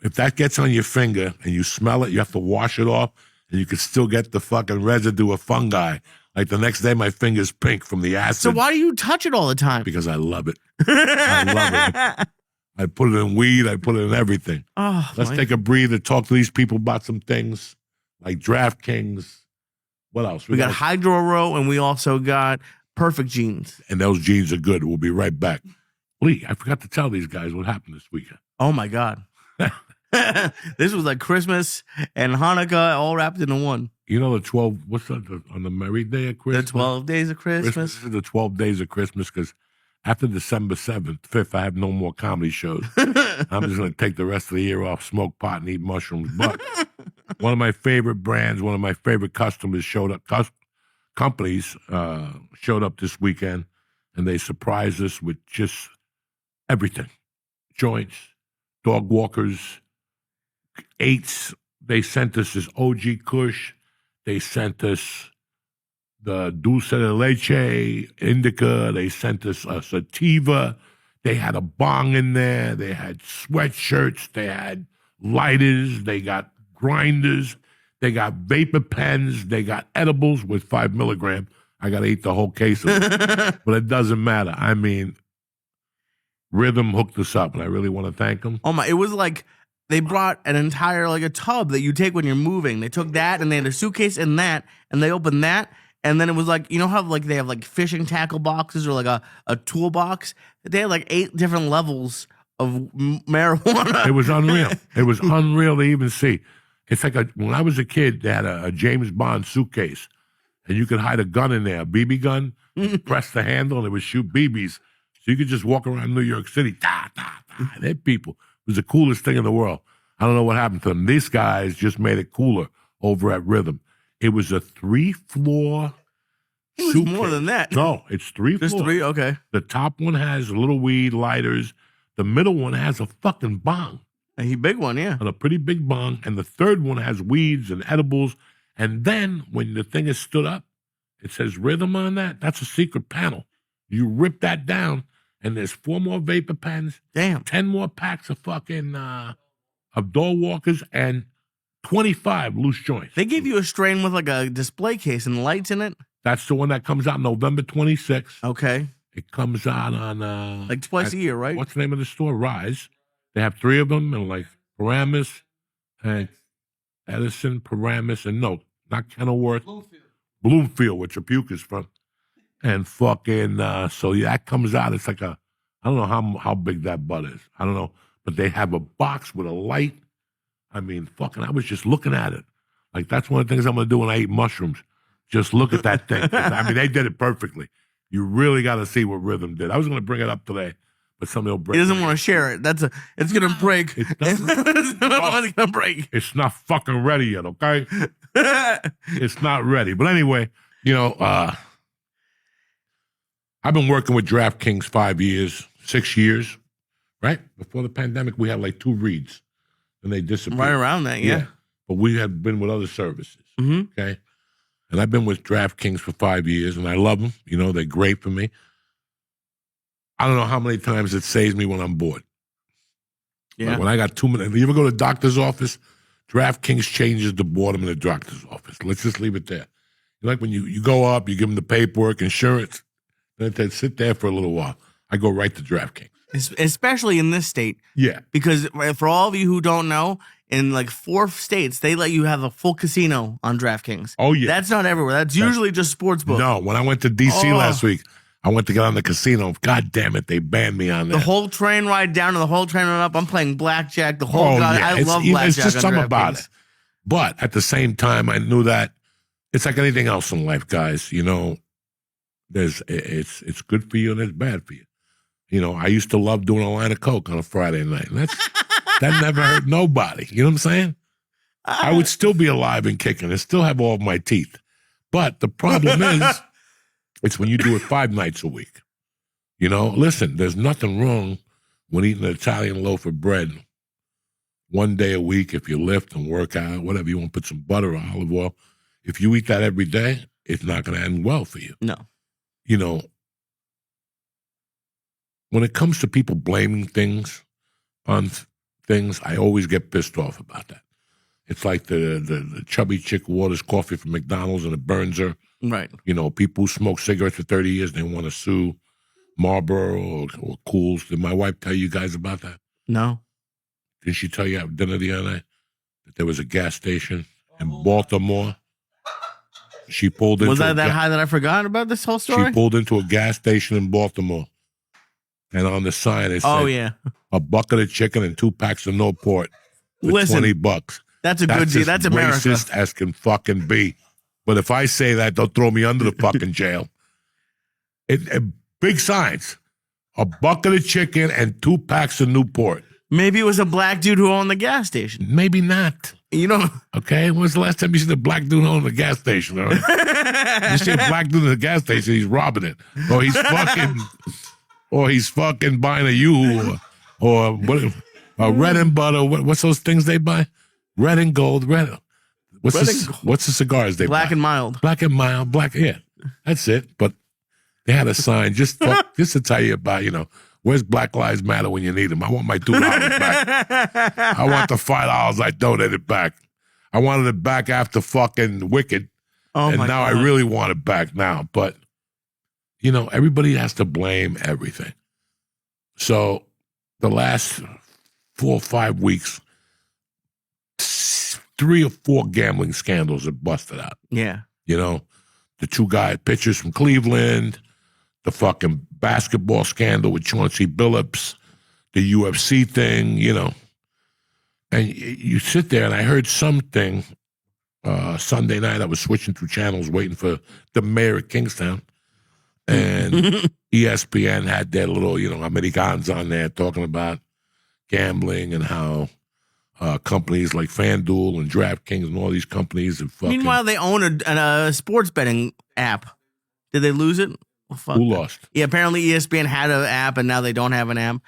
If that gets on your finger and you smell it, you have to wash it off, and you can still get the fucking residue of fungi. Like the next day, my finger's pink from the acid. So why do you touch it all the time? Because I love it. I love it. I put it in weed. I put it in everything. Oh, Let's take a breather, talk to these people about some things like DraftKings. What else? We got Hydro Row, and we also got Perfect Jeans. And those jeans are good. We'll be right back. Lee, I forgot to tell these guys what happened this weekend. Oh, my God. This was like Christmas and Hanukkah all wrapped into one. You know the 12, what's that, on the merry day of Christmas? The 12 days of Christmas. This is the 12 days of Christmas because after December 7th, 5th, I have no more comedy shows. I'm just going to take the rest of the year off, smoke pot, and eat mushrooms. But one of my favorite brands, one of my favorite customers showed up, companies showed up this weekend, and they surprised us with just everything. Joints, dog walkers, eights. They sent us this OG Kush. They sent us the Dulce de Leche Indica. They sent us a sativa. They had a bong in there. They had sweatshirts. They had lighters. They got grinders. They got vapor pens. They got edibles with 5 milligram. I got to eat the whole case of it. But it doesn't matter. I mean, Rhythm hooked us up, and I really want to thank them. Oh, my. It was like they brought an entire, like a tub that you take when you're moving. They took that, and they had a suitcase in that, and they opened that. And then it was like, you know how like they have like fishing tackle boxes or like a toolbox? They had like 8 different levels of marijuana. It was unreal. It was unreal to even see. It's like when I was a kid, they had a James Bond suitcase, and you could hide a gun in there, a BB gun, press the handle, and it would shoot BBs. So you could just walk around New York City. Da, da, da. They're people. It was the coolest thing in the world. I don't know what happened to them. These guys just made it cooler over at Rhythm. It was a 3-floor It was suitcase. more than that. No, it's 3 Just floors. 3? Okay. The top one has little weed lighters. The middle one has a fucking bong. A big one, yeah. And a pretty big bong. And the third one has weeds and edibles. And then when the thing is stood up, it says rhythm on that. That's a secret panel. You rip that down, and there's 4 more vapor pens. Damn. 10 more packs of fucking of door walkers, and 25 loose joints. They gave you a strain with like a display case and lights in it? That's the one that comes out November 26th. Okay. It comes out on Like twice a year, right? What's the name of the store? Rise. They have 3 of them, and like Paramus and Edison, Paramus, and no, not Kenilworth. Bloomfield, where Trapuke is from. And fucking, so yeah, that comes out. It's like I don't know how big that butt is. I don't know. But they have a box with a light. I mean, fucking, I was just looking at it. Like, that's one of the things I'm going to do when I eat mushrooms. Just look at that thing. I mean, they did it perfectly. You really got to see what Rhythm did. I was going to bring it up today, but somebody will break it. He doesn't want to share it. It's going to break. It's going to break. It's not fucking ready yet, okay? It's not ready. But anyway, I've been working with DraftKings 5 years, 6 years, right? Before the pandemic, we had like 2 reads, and they disappeared. Right around that, yeah. But we had been with other services, Mm-hmm. okay? And I've been with DraftKings for 5 years, and I love them. They're great for me. I don't know how many times it saves me when I'm bored. Yeah. Like when I got 2 minutes. You ever go to the doctor's office? DraftKings changes the boredom in the doctor's office. Let's just leave it there. Like when you go up, you give them the paperwork, insurance, then they sit there for a little while. I go right to DraftKings. Especially in this state. Yeah. Because for all of you who don't know, in like 4 states, they let you have a full casino on DraftKings. Oh, yeah. That's not everywhere. That's usually just sportsbook. No, when I went to D.C. last week, I went to get on the casino. God damn it, they banned me on that. The whole train ride down to the whole train ride up, I'm playing blackjack. The whole God, yeah. I love blackjack. It's just something about DraftKings. it. But at the same time, I knew that it's like anything else in life, guys. It's good for you and it's bad for you. I used to love doing a line of coke on a Friday night. And that never hurt nobody. You know what I'm saying? I would still be alive and kicking and still have all of my teeth. But the problem is, it's when you do it 5 nights a week. Listen, there's nothing wrong when eating an Italian loaf of bread 1 day a week if you lift and work out, whatever you want, put some butter or olive oil. If you eat that every day, it's not going to end well for you. No. When it comes to people blaming things on things, I always get pissed off about that. It's like the chubby chick who orders coffee from McDonald's and it burns her. Right. People who smoke cigarettes for 30 years, they want to sue Marlboro or Cools. Did my wife tell you guys about that? No. Did she tell you at dinner the other night that there was a gas station in Baltimore? She pulled into Was that high that I forgot about this whole story? She pulled into a gas station in Baltimore. And on the sign it said, a bucket of chicken and 2 packs of Newport for $20. That's a good deal. That's America. Racist as can fucking be. But if I say that, they'll throw me under the fucking jail. Big signs. A bucket of chicken and 2 packs of Newport. Maybe it was a black dude who owned the gas station. Maybe not. Okay, when's the last time you seen a black dude own the gas station? All right? You see a black dude in the gas station, he's robbing it. Or he's fucking buying a U or what? A red and butter. What's those things they buy? Red and gold. What's the cigars they buy? Black and mild. Black and mild. Yeah, that's it. But they had a sign just to tell you about, where's Black Lives Matter when you need them? I want my $2 back. I want the $5 I donated back. I wanted it back after fucking Wicked. And now I really want it back now. But everybody has to blame everything. So the last 4 or 5 weeks, 3 or 4 gambling scandals have busted out. Yeah. The 2 pitchers from Cleveland, the fucking basketball scandal with Chauncey Billups, the UFC thing, And you sit there, and I heard something Sunday night. I was switching through channels waiting for the mayor of Kingstown. And ESPN had their little, Americans on there talking about gambling and how companies like FanDuel and DraftKings and all these companies have fucking... Meanwhile, they own a sports betting app Did they lose it? Well, fuck. Who lost? Yeah, apparently ESPN had an app and now they don't have an app.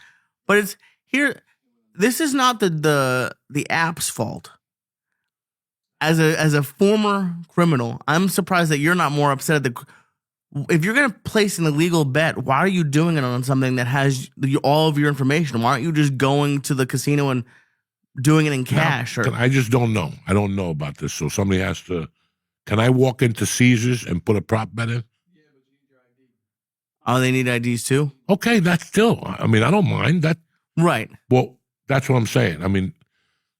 But it's here. This is not the app's fault. As a former criminal, I'm surprised that you're not more upset at if you're going to place an illegal bet, why are you doing it on something that has all of your information? Why aren't you just going to the casino and doing it in cash? Now, I just don't know. I don't know about this. So somebody has to. Can I walk into Caesars and put a prop bet in? Oh, they need IDs too? Okay, that's still. I mean, I don't mind that. Right. Well, that's what I'm saying. I mean,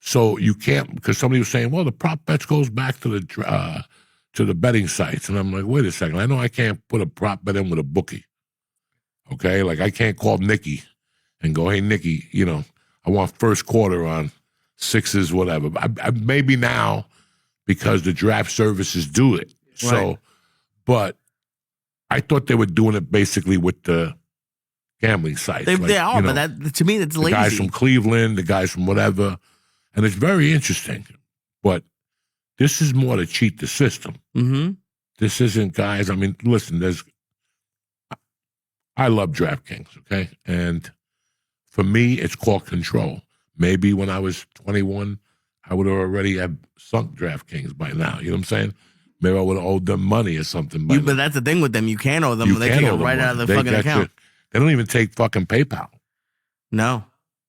so you can't, because somebody was saying, well, the prop bets goes back to the betting sites. And I'm like, wait a second. I know I can't put a prop bet in with a bookie. Okay? Like, I can't call Nikki and go, hey, Nikki, I want first quarter on sixes, whatever. Maybe now, because the draft services do it. Right. So, but I thought they were doing it basically with the gambling sites. They are, but that, to me, that's lazy. The guys from Cleveland, the guys from whatever. And it's very interesting. But this is more to cheat the system. Mm-hmm. This isn't, guys. I mean, listen, I love DraftKings, okay? And for me, it's called control. Maybe when I was 21, I would have already have sunk DraftKings by now. You know what I'm saying? Maybe I would have owed them money or something. But that's the thing with them. You can't owe them. They take it right out of the fucking account. They don't even take fucking PayPal. No.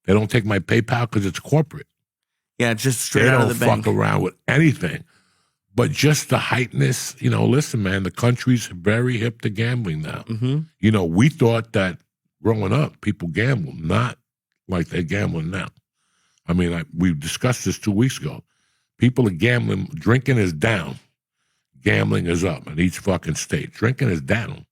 They don't take my PayPal because it's corporate. Yeah, it's just straight out of the bank. They don't fuck around with anything. But just the heightness, listen, man, the country's very hip to gambling now. Mm-hmm. We thought that growing up, people gambled, not like they're gambling now. I mean, we discussed this 2 weeks ago. People are gambling. Drinking is down. Gambling is up in each fucking state. Drinking is down.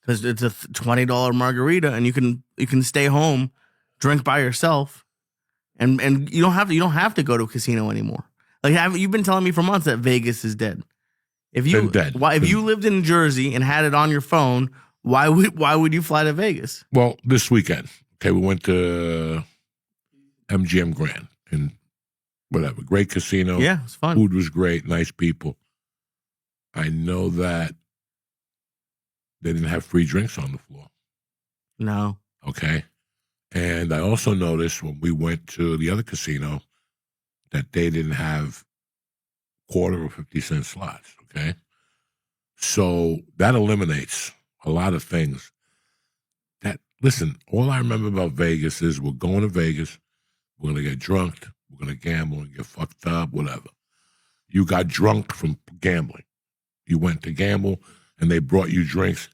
Because it's a $20 margarita, and you can stay home, drink by yourself, and you don't have to go to a casino anymore. Like, you've been telling me for months that Vegas is dead. If you lived in Jersey and had it on your phone, why would you fly to Vegas? Well, this weekend, okay, we went to MGM Grand and whatever, great casino. Yeah, it's fun. Food was great, nice people. I know that they didn't have free drinks on the floor. No. Okay. And I also noticed when we went to the other casino that they didn't have quarter or 50-cent slots. Okay. So that eliminates a lot of things. Listen, all I remember about Vegas is we're going to Vegas, we're going to get drunk, we're going to gamble and get fucked up, whatever. You got drunk from gambling. You went to gamble, and they brought you drinks.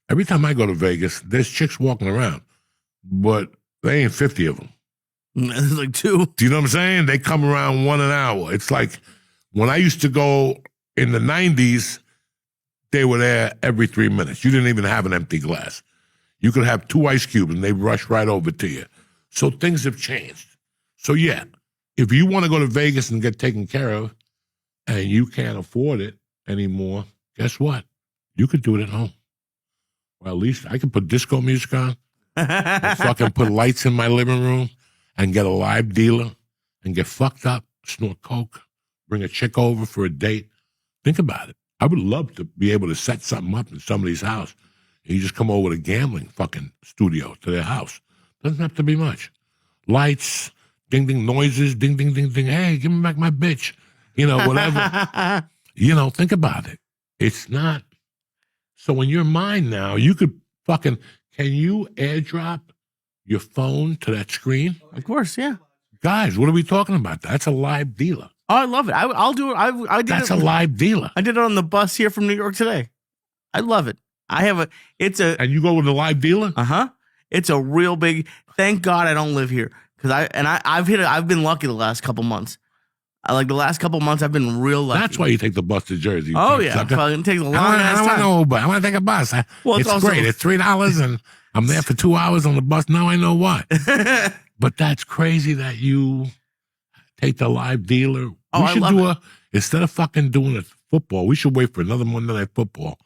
Every time I go to Vegas, there's chicks walking around, but they ain't 50 of them. There's like 2. Do you know what I'm saying? They come around 1 an hour. It's like when I used to go in the 90s, they were there every 3 minutes. You didn't even have an empty glass. You could have 2 ice cubes, and they rush right over to you. So things have changed. So, yeah, if you want to go to Vegas and get taken care of, and you can't afford it anymore, guess what? You could do it at home. Well, at least I could put disco music on and fucking put lights in my living room and get a live dealer and get fucked up, snort coke, bring a chick over for a date. Think about it. I would love to be able to set something up in somebody's house. And you just come over to a gambling fucking studio to their house. Doesn't have to be much. Lights, ding, ding, noises, ding, ding, ding, ding. Hey, give me back my bitch. Whatever. Think about it. It's not. So in your mind now, you could can you airdrop your phone to that screen? Of course, yeah. Guys, what are we talking about? That's a live dealer. Oh, I love it. I'll do it. I did That's it. a live dealer. I did it on the bus here from New York today. I love it. And you go with a live dealer? Uh-huh. It's a real big, thank God I don't live here. I've been lucky the last couple months. The last couple months, I've been real lucky. That's why you take the bus to Jersey. Oh, yeah. It takes a long ass time. I want to take a bus. It's great. It's $3 and I'm there for 2 hours on the bus. Now I know why. But that's crazy that you take the live dealer. Oh, we should instead of fucking doing it football, we should wait for another Monday Night Football.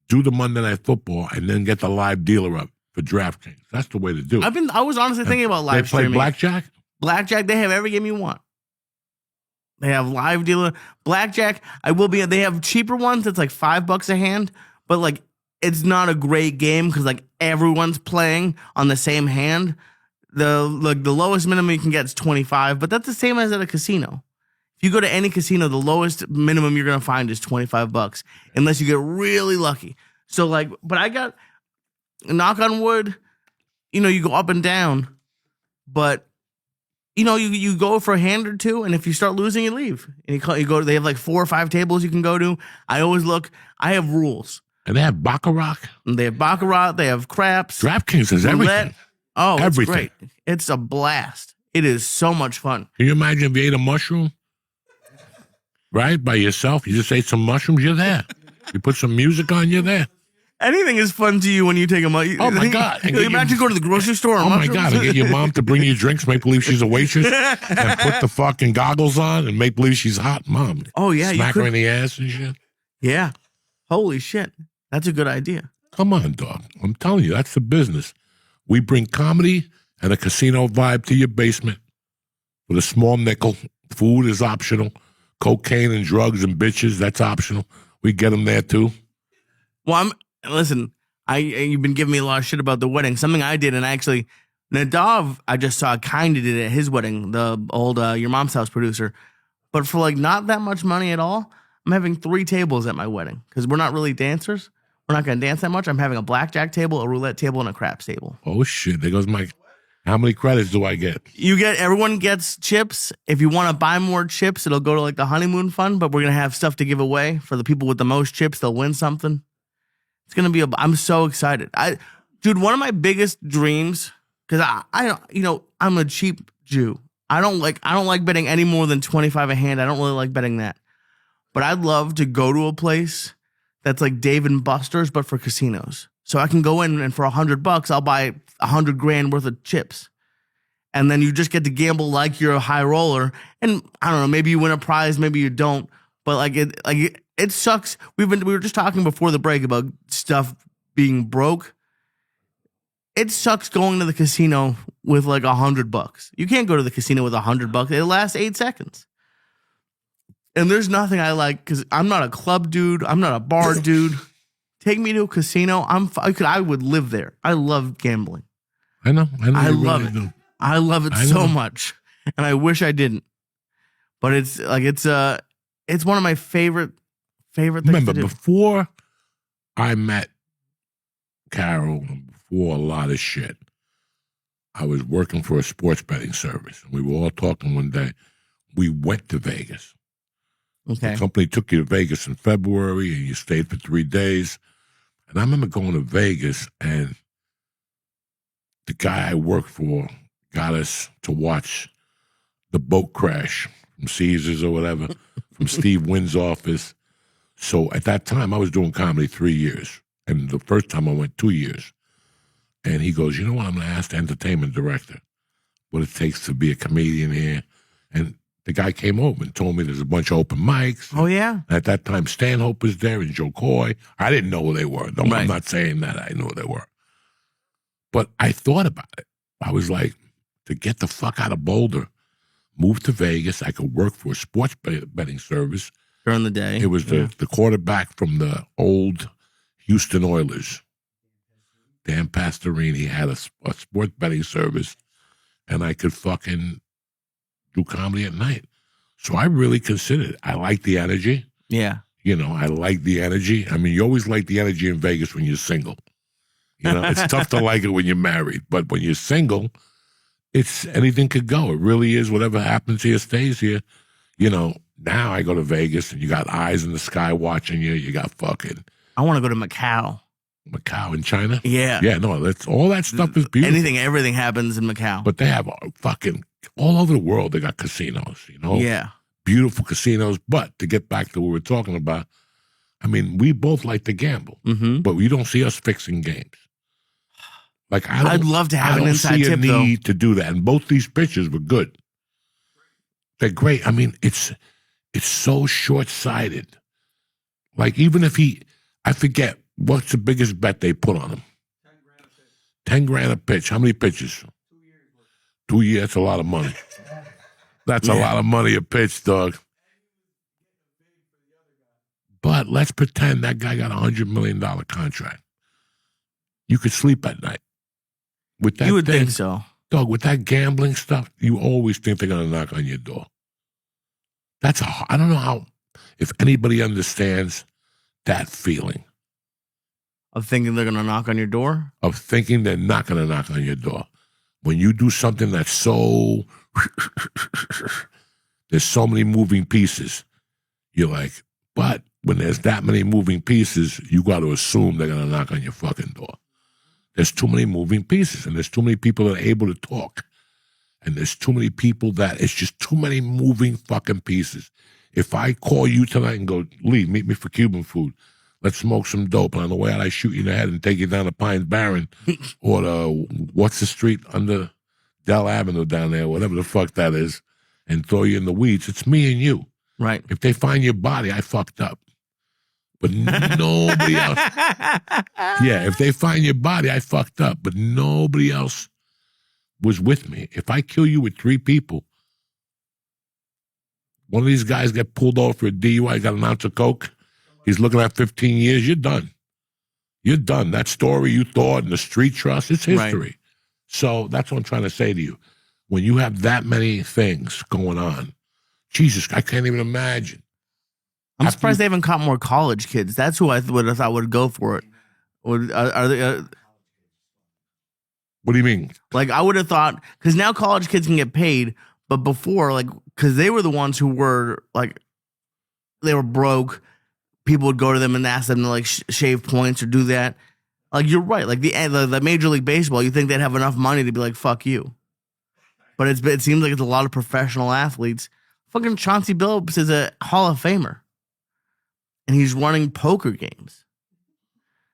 Do the Monday Night Football and then get the live dealer up for DraftKings. That's the way to do it. I was honestly thinking about live streaming. They play blackjack? Blackjack, they have every game you want. They have live dealer. Blackjack, they have cheaper ones that's like $5 a hand, but like it's not a great game because like everyone's playing on the same hand. The lowest minimum you can get is 25, but that's the same as at a casino. If you go to any casino, the lowest minimum you're gonna find is $25, unless you get really lucky. So like, but I got, knock on wood, you go up and down, but you go for a hand or two, and if you start losing, you leave. And you go. They have like 4 or 5 tables you can go to. I always look. I have rules. And they have baccarat. And they have baccarat. They have craps. DraftKings has everything. Oh, it's everything. Great. It's a blast. It is so much fun. Can you imagine if you ate a mushroom? Right? By yourself? You just ate some mushrooms, you're there. You put some music on, you're there. Anything is fun to you when you take a mushrooms. Oh, my God. You imagine going to the grocery store and oh, my God. And get your mom to bring you drinks, make believe she's a waitress, and put the fucking goggles on and make believe she's hot. Mom. Oh, yeah. Smack her in the ass and shit. Yeah. Holy shit. That's a good idea. Come on, dog. I'm telling you, that's the business. We bring comedy and a casino vibe to your basement with a small nickel. Food is optional. Cocaine and drugs and bitches, that's optional. We get them there, too. Well, listen, you've been giving me a lot of shit about the wedding. Something I did, and actually, Nadav, I just saw kind of did it at his wedding, the old Your Mom's House producer. But for like not that much money at all, I'm having 3 tables at my wedding because we're not really dancers. We're not going to dance that much. I'm having a blackjack table, a roulette table, and a craps table. Oh, shit. There goes my... How many credits do I get? Everyone gets chips. If you want to buy more chips, it'll go to like the honeymoon fund, but we're going to have stuff to give away for the people with the most chips. They'll win something. It's going to be I'm so excited. Dude, one of my biggest dreams, because I'm a cheap Jew. I don't like betting any more than 25 a hand. I don't really like betting that. But I'd love to go to a place that's like Dave and Buster's, but for casinos. So I can go in and for $100, I'll buy $100,000 worth of chips. And then you just get to gamble like you're a high roller. And I don't know, maybe you win a prize, maybe you don't. But it sucks. We were just talking before the break about stuff being broke. It sucks going to the casino with like $100. You can't go to the casino with $100. It lasts 8 seconds. And there's nothing I like because I'm not a club dude. I'm not a bar dude. Take me to a casino. I would live there. I love gambling. I know. I love it. Do. I love it so much, and I wish I didn't. But it's one of my favorite things. Remember, to do. Before I met Carol, before a lot of shit, I was working for a sports betting service. We were all talking one day. We went to Vegas. Okay. The company took you to Vegas in February, and you stayed for 3 days. And I remember going to Vegas, and the guy I worked for got us to watch the boat crash from Caesars or whatever, from Steve Wynn's office. So at that time, I was doing comedy 3 years. And the first time I went 2 years. And he goes, you know what, I'm going to ask the entertainment director what it takes to be a comedian here. And the guy came over and told me there's a bunch of open mics. Oh, yeah. At that time, Stanhope was there and Joe Coy. I didn't know who they were. No, right. I'm not saying that. I knew who they were. But I thought about it. I was like, to get the fuck out of Boulder, move to Vegas. I could work for a sports betting service. During the day. It was the quarterback from the old Houston Oilers. Dan Pastorini had a sports betting service, and I could fucking do comedy at night. So I really considered it. I like the energy. Yeah. I like the energy. I mean, you always like the energy in Vegas when you're single. It's tough to like it when you're married. But when you're single, it's anything could go. It really is. Whatever happens here stays here. Now I go to Vegas and you got eyes in the sky watching you. You got fucking... I want to go to Macau. Macau in China? Yeah. Yeah, no, all that stuff is beautiful. Everything happens in Macau. But they have fucking... All over the world, they got casinos, Yeah. Beautiful casinos. But to get back to what we're talking about, I mean, we both like to gamble, but you don't see us fixing games. Like I'd love to have an inside tip, though. I don't see a need to do that. And both these pictures were good. They're great. I mean, it's so short-sighted. Like, even if I forget, what's the biggest bet they put on him? $10,000 a pitch. How many pitches? 2 years, that's a lot of money. That's a lot of money a pitch, dog. But let's pretend that guy got $100 million contract. You could sleep at night. With that You would thing, think so. dog, with that gambling stuff, you always think they're going to knock on your door. I don't know if anybody understands that feeling. Of thinking they're going to knock on your door? Of thinking they're not going to knock on your door. When you do something that's so, there's so many moving pieces, you're like, but when there's that many moving pieces, you got to assume they're going to knock on your fucking door. There's too many moving pieces, and there's too many people that are able to talk. And there's too many people that it's just too many moving fucking pieces. If I call you tonight and go, Lee, meet me for Cuban food. Let's smoke some dope. And on the way out, I shoot you in the head and take you down to Pines Barren or what's the street under Dell Avenue down there, whatever the fuck that is, and throw you in the weeds. It's me and you. Right. If they find your body, I fucked up. But nobody else. Yeah, if they find your body, I fucked up. But nobody else was with me. If I kill you with 3 people, one of these guys get pulled over for a DUI, got an ounce of coke, he's looking at 15 years, you're done. You're done. That story you thought and the street trust, it's history. Right. So that's what I'm trying to say to you. When you have that many things going on, Jesus, I can't even imagine. I'm surprised they haven't caught more college kids. That's who I would have thought would go for it. Are they? What do you mean? Like, I would have thought, because now college kids can get paid, but before, like, because they were the ones who were, like, they were broke. People would go to them and ask them to, like, shave points or do that. Like, you're right. Like, the Major League Baseball, you think they'd have enough money to be like, fuck you. But it seems like it's a lot of professional athletes. Fucking Chauncey Billups is a Hall of Famer. And he's running poker games.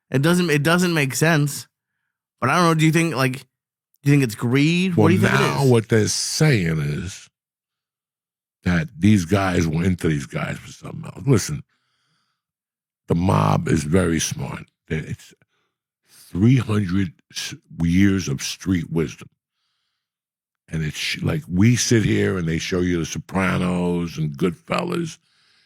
It doesn't make sense. But I don't know. Do you think it's greed? Well, what do you think now it is? what they're saying is that these guys were into these guys for something else. Listen, the mob is very smart. It's 300 years of street wisdom. And it's like we sit here and they show you The Sopranos and Goodfellas,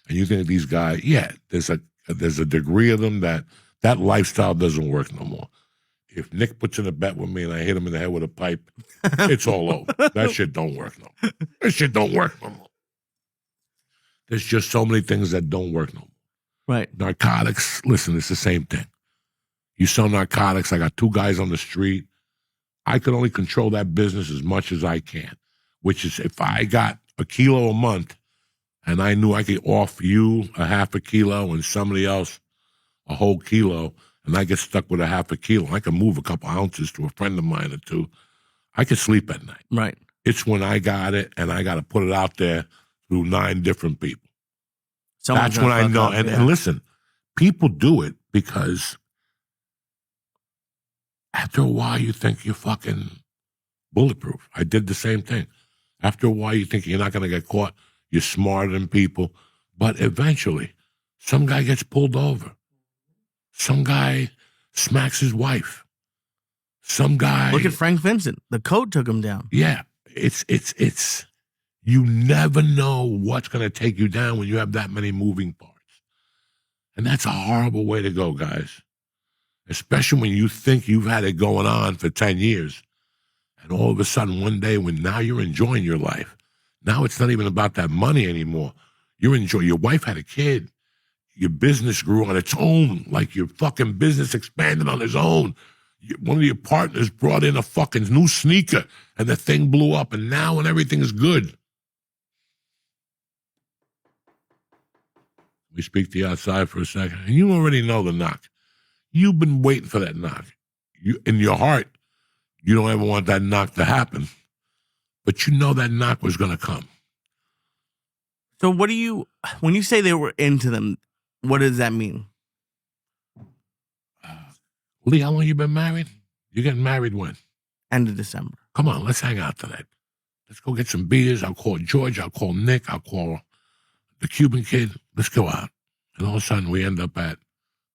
and you think these guys, yeah, there's a degree of them that lifestyle doesn't work no more. If Nick puts in a bet with me and I hit him in the head with a pipe, it's all over. That shit don't work no more. That shit don't work no more. There's just so many things that don't work no more. Right. Narcotics, listen, it's the same thing. You sell narcotics, I got 2 guys on the street. I could only control that business as much as I can, which is if I got a kilo a month and I knew I could offer you a half a kilo and somebody else a whole kilo, and I get stuck with a half a kilo, I can move a couple ounces to a friend of mine or 2. I could sleep at night. Right. It's when I got it and I got to put it out there through 9 different people. Someone's That's when I know. Up, and listen, people do it because after a while you think you're fucking bulletproof. I did the same thing. After a while you think you're not going to get caught. You're smarter than people. But eventually, some guy gets pulled over. Some guy smacks his wife. Some guy. Look at Frank Vincent. The code took him down. Yeah. It's you never know what's going to take you down when you have that many moving parts. And that's a horrible way to go, guys. Especially when you think you've had it going on for 10 years. And all of a sudden, one day, when now you're enjoying your life, now it's not even about that money anymore. You're enjoying, your wife had a kid. Your business grew on its own, like your fucking business expanded on its own. One of your partners brought in a fucking new sneaker, and the thing blew up, and now when everything is good. We speak to you outside for a second, and you already know the knock. You've been waiting for that knock. In your heart, you don't ever want that knock to happen, but you know that knock was going to come. So when you say they were into them, what does that mean? Lee, how long you been married? You getting married when? End of December. Come on, let's hang out tonight. Let's go get some beers. I'll call George. I'll call Nick. I'll call the Cuban kid. Let's go out. And all of a sudden we end up at,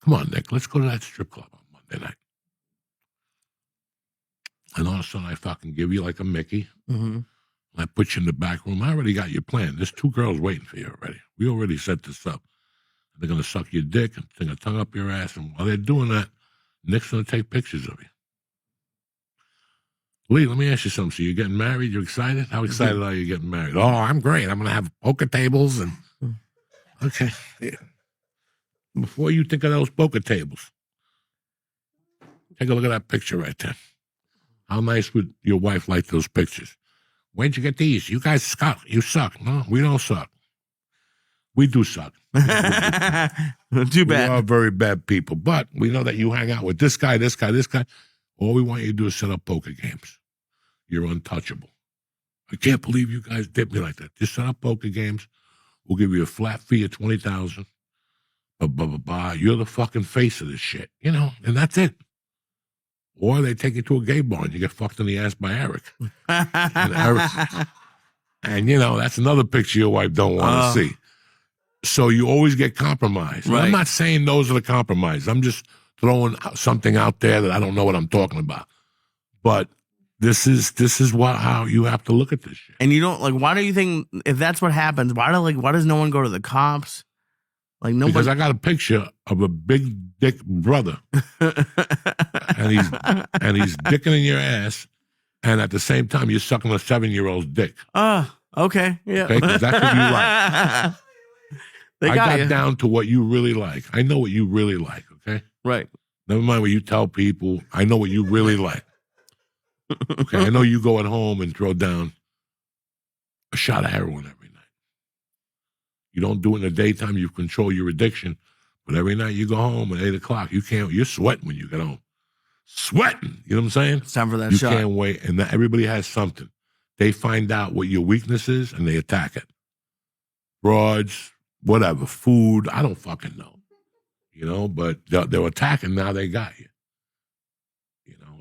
come on, Nick, let's go to that strip club on Monday night. And all of a sudden I fucking give you like a Mickey. Mm-hmm. I put you in the back room. I already got your plan. There's 2 girls waiting for you already. We already set this up. They're going to suck your dick and stick a tongue up your ass. And while they're doing that, Nick's going to take pictures of you. Lee, let me ask you something. So you're getting married? You're excited? How excited are you getting married? Oh, I'm great. I'm going to have poker tables and... Okay. Yeah. Before you think of those poker tables, take a look at that picture right there. How nice would your wife like those pictures? Where'd you get these? You guys suck. You suck. No, we don't suck. We do suck. Too We bad. are very bad people, but we know that you hang out with this guy, this guy, this guy. All we want you to do is set up poker games. You're untouchable. I can't believe you guys did me like that. Just set up poker games. We'll give you a flat fee of $20,000. You're the fucking face of this shit, and that's it. Or they take you to a gay bar and you get fucked in the ass by Eric. And that's another picture your wife don't want to see. So you always get compromised. Right. I'm not saying those are the compromise. I'm just throwing something out there that I don't know what I'm talking about. But this is how you have to look at this shit. And you don't why do you think if that's what happens, why does no one go to the cops? Nobody. Because I got a picture of a big dick brother, and he's dicking in your ass, and at the same time you're sucking a 7-year-old's dick. Okay, yeah. Okay, 'cause that's what you like. I got you. down to what you really like. I know what you really like. Okay, Right. never mind what you tell people. I know what you really like. Okay, I know you go at home and throw down a shot of heroin every night. You don't do it in the daytime. You control your addiction. But every night you go home at 8 o'clock, you're sweating when you get home. Sweating. You know what I'm saying? It's time for that You shot. can't wait. And everybody has something. They find out what your weakness is and they attack it. Frauds, whatever, food, I don't fucking know. But they're attacking now they got you.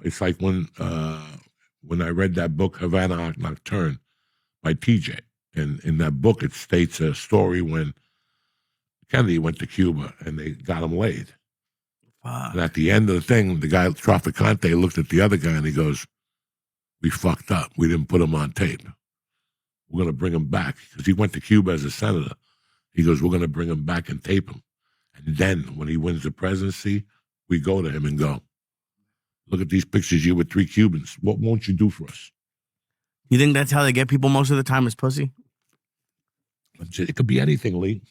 It's like when I read that book, Havana Nocturne by TJ. And in that book, it states a story when Kennedy went to Cuba and they got him laid. And at the end of the thing, the guy, Traficante, looked at the other guy and he goes, "We fucked up. We didn't put him on tape. We're going to bring him back." Because he went to Cuba as a senator. He goes, "We're going to bring him back and tape him. And then when he wins the presidency, we go to him and go, look at these pictures you with 3 Cubans. What won't you do for us?" You think that's how they get people most of the time is pussy? It could be anything, Lee.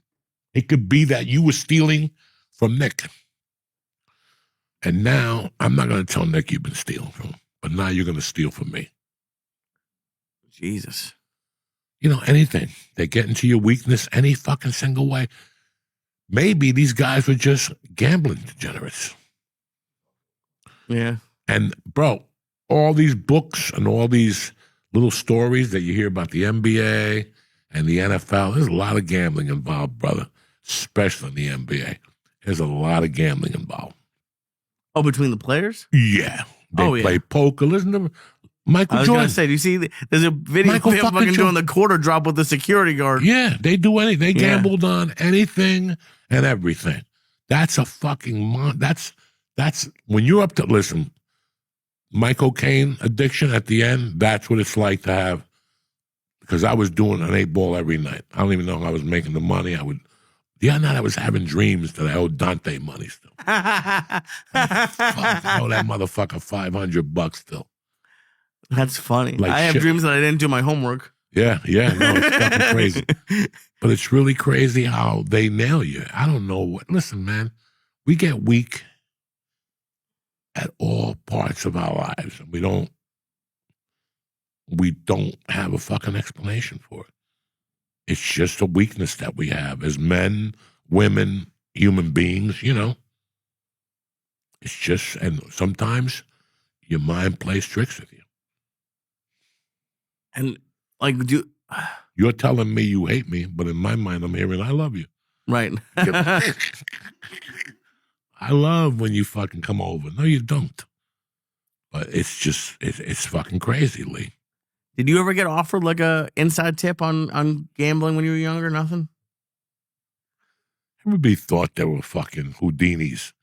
It could be that you were stealing from Nick. And now I'm not going to tell Nick you've been stealing from him, but now you're going to steal from me. Jesus. Anything. They get into your weakness any fucking single way. Maybe these guys were just gambling degenerates. Yeah. And, bro, all these books and all these little stories that you hear about the NBA and the NFL, there's a lot of gambling involved, brother, especially in the NBA. There's a lot of gambling involved. Oh, between the players? Yeah. They play poker. Listen to Michael I was Jordan. going to say, do you see, there's a video of him fucking doing the quarter drop with the security guard. Yeah, they do anything. They gambled on anything and everything. That's a fucking, that's when you're up to, listen, my cocaine addiction at the end, that's what it's like to have, because I was doing an 8-ball every night. I don't even know if I was making the money. The other night I was having dreams that I owed Dante money still. Fuck, I owe that motherfucker $500 still. That's funny. Like I have shit. dreams that I didn't do my homework. Yeah, no, it's fucking crazy. But it's really crazy how they nail you. I don't know what. Listen, man, we get weak at all parts of our lives. And we don't have a fucking explanation for it. It's just a weakness that we have as men, women, human beings, It's just, and sometimes your mind plays tricks with you. And You're telling me you hate me, but in my mind I'm hearing I love you. right. I love when you fucking come over. No, you don't. But it's just, it's fucking crazy, Lee. Did you ever get offered a inside tip on gambling when you were younger? Nothing? Everybody thought they were fucking Houdinis.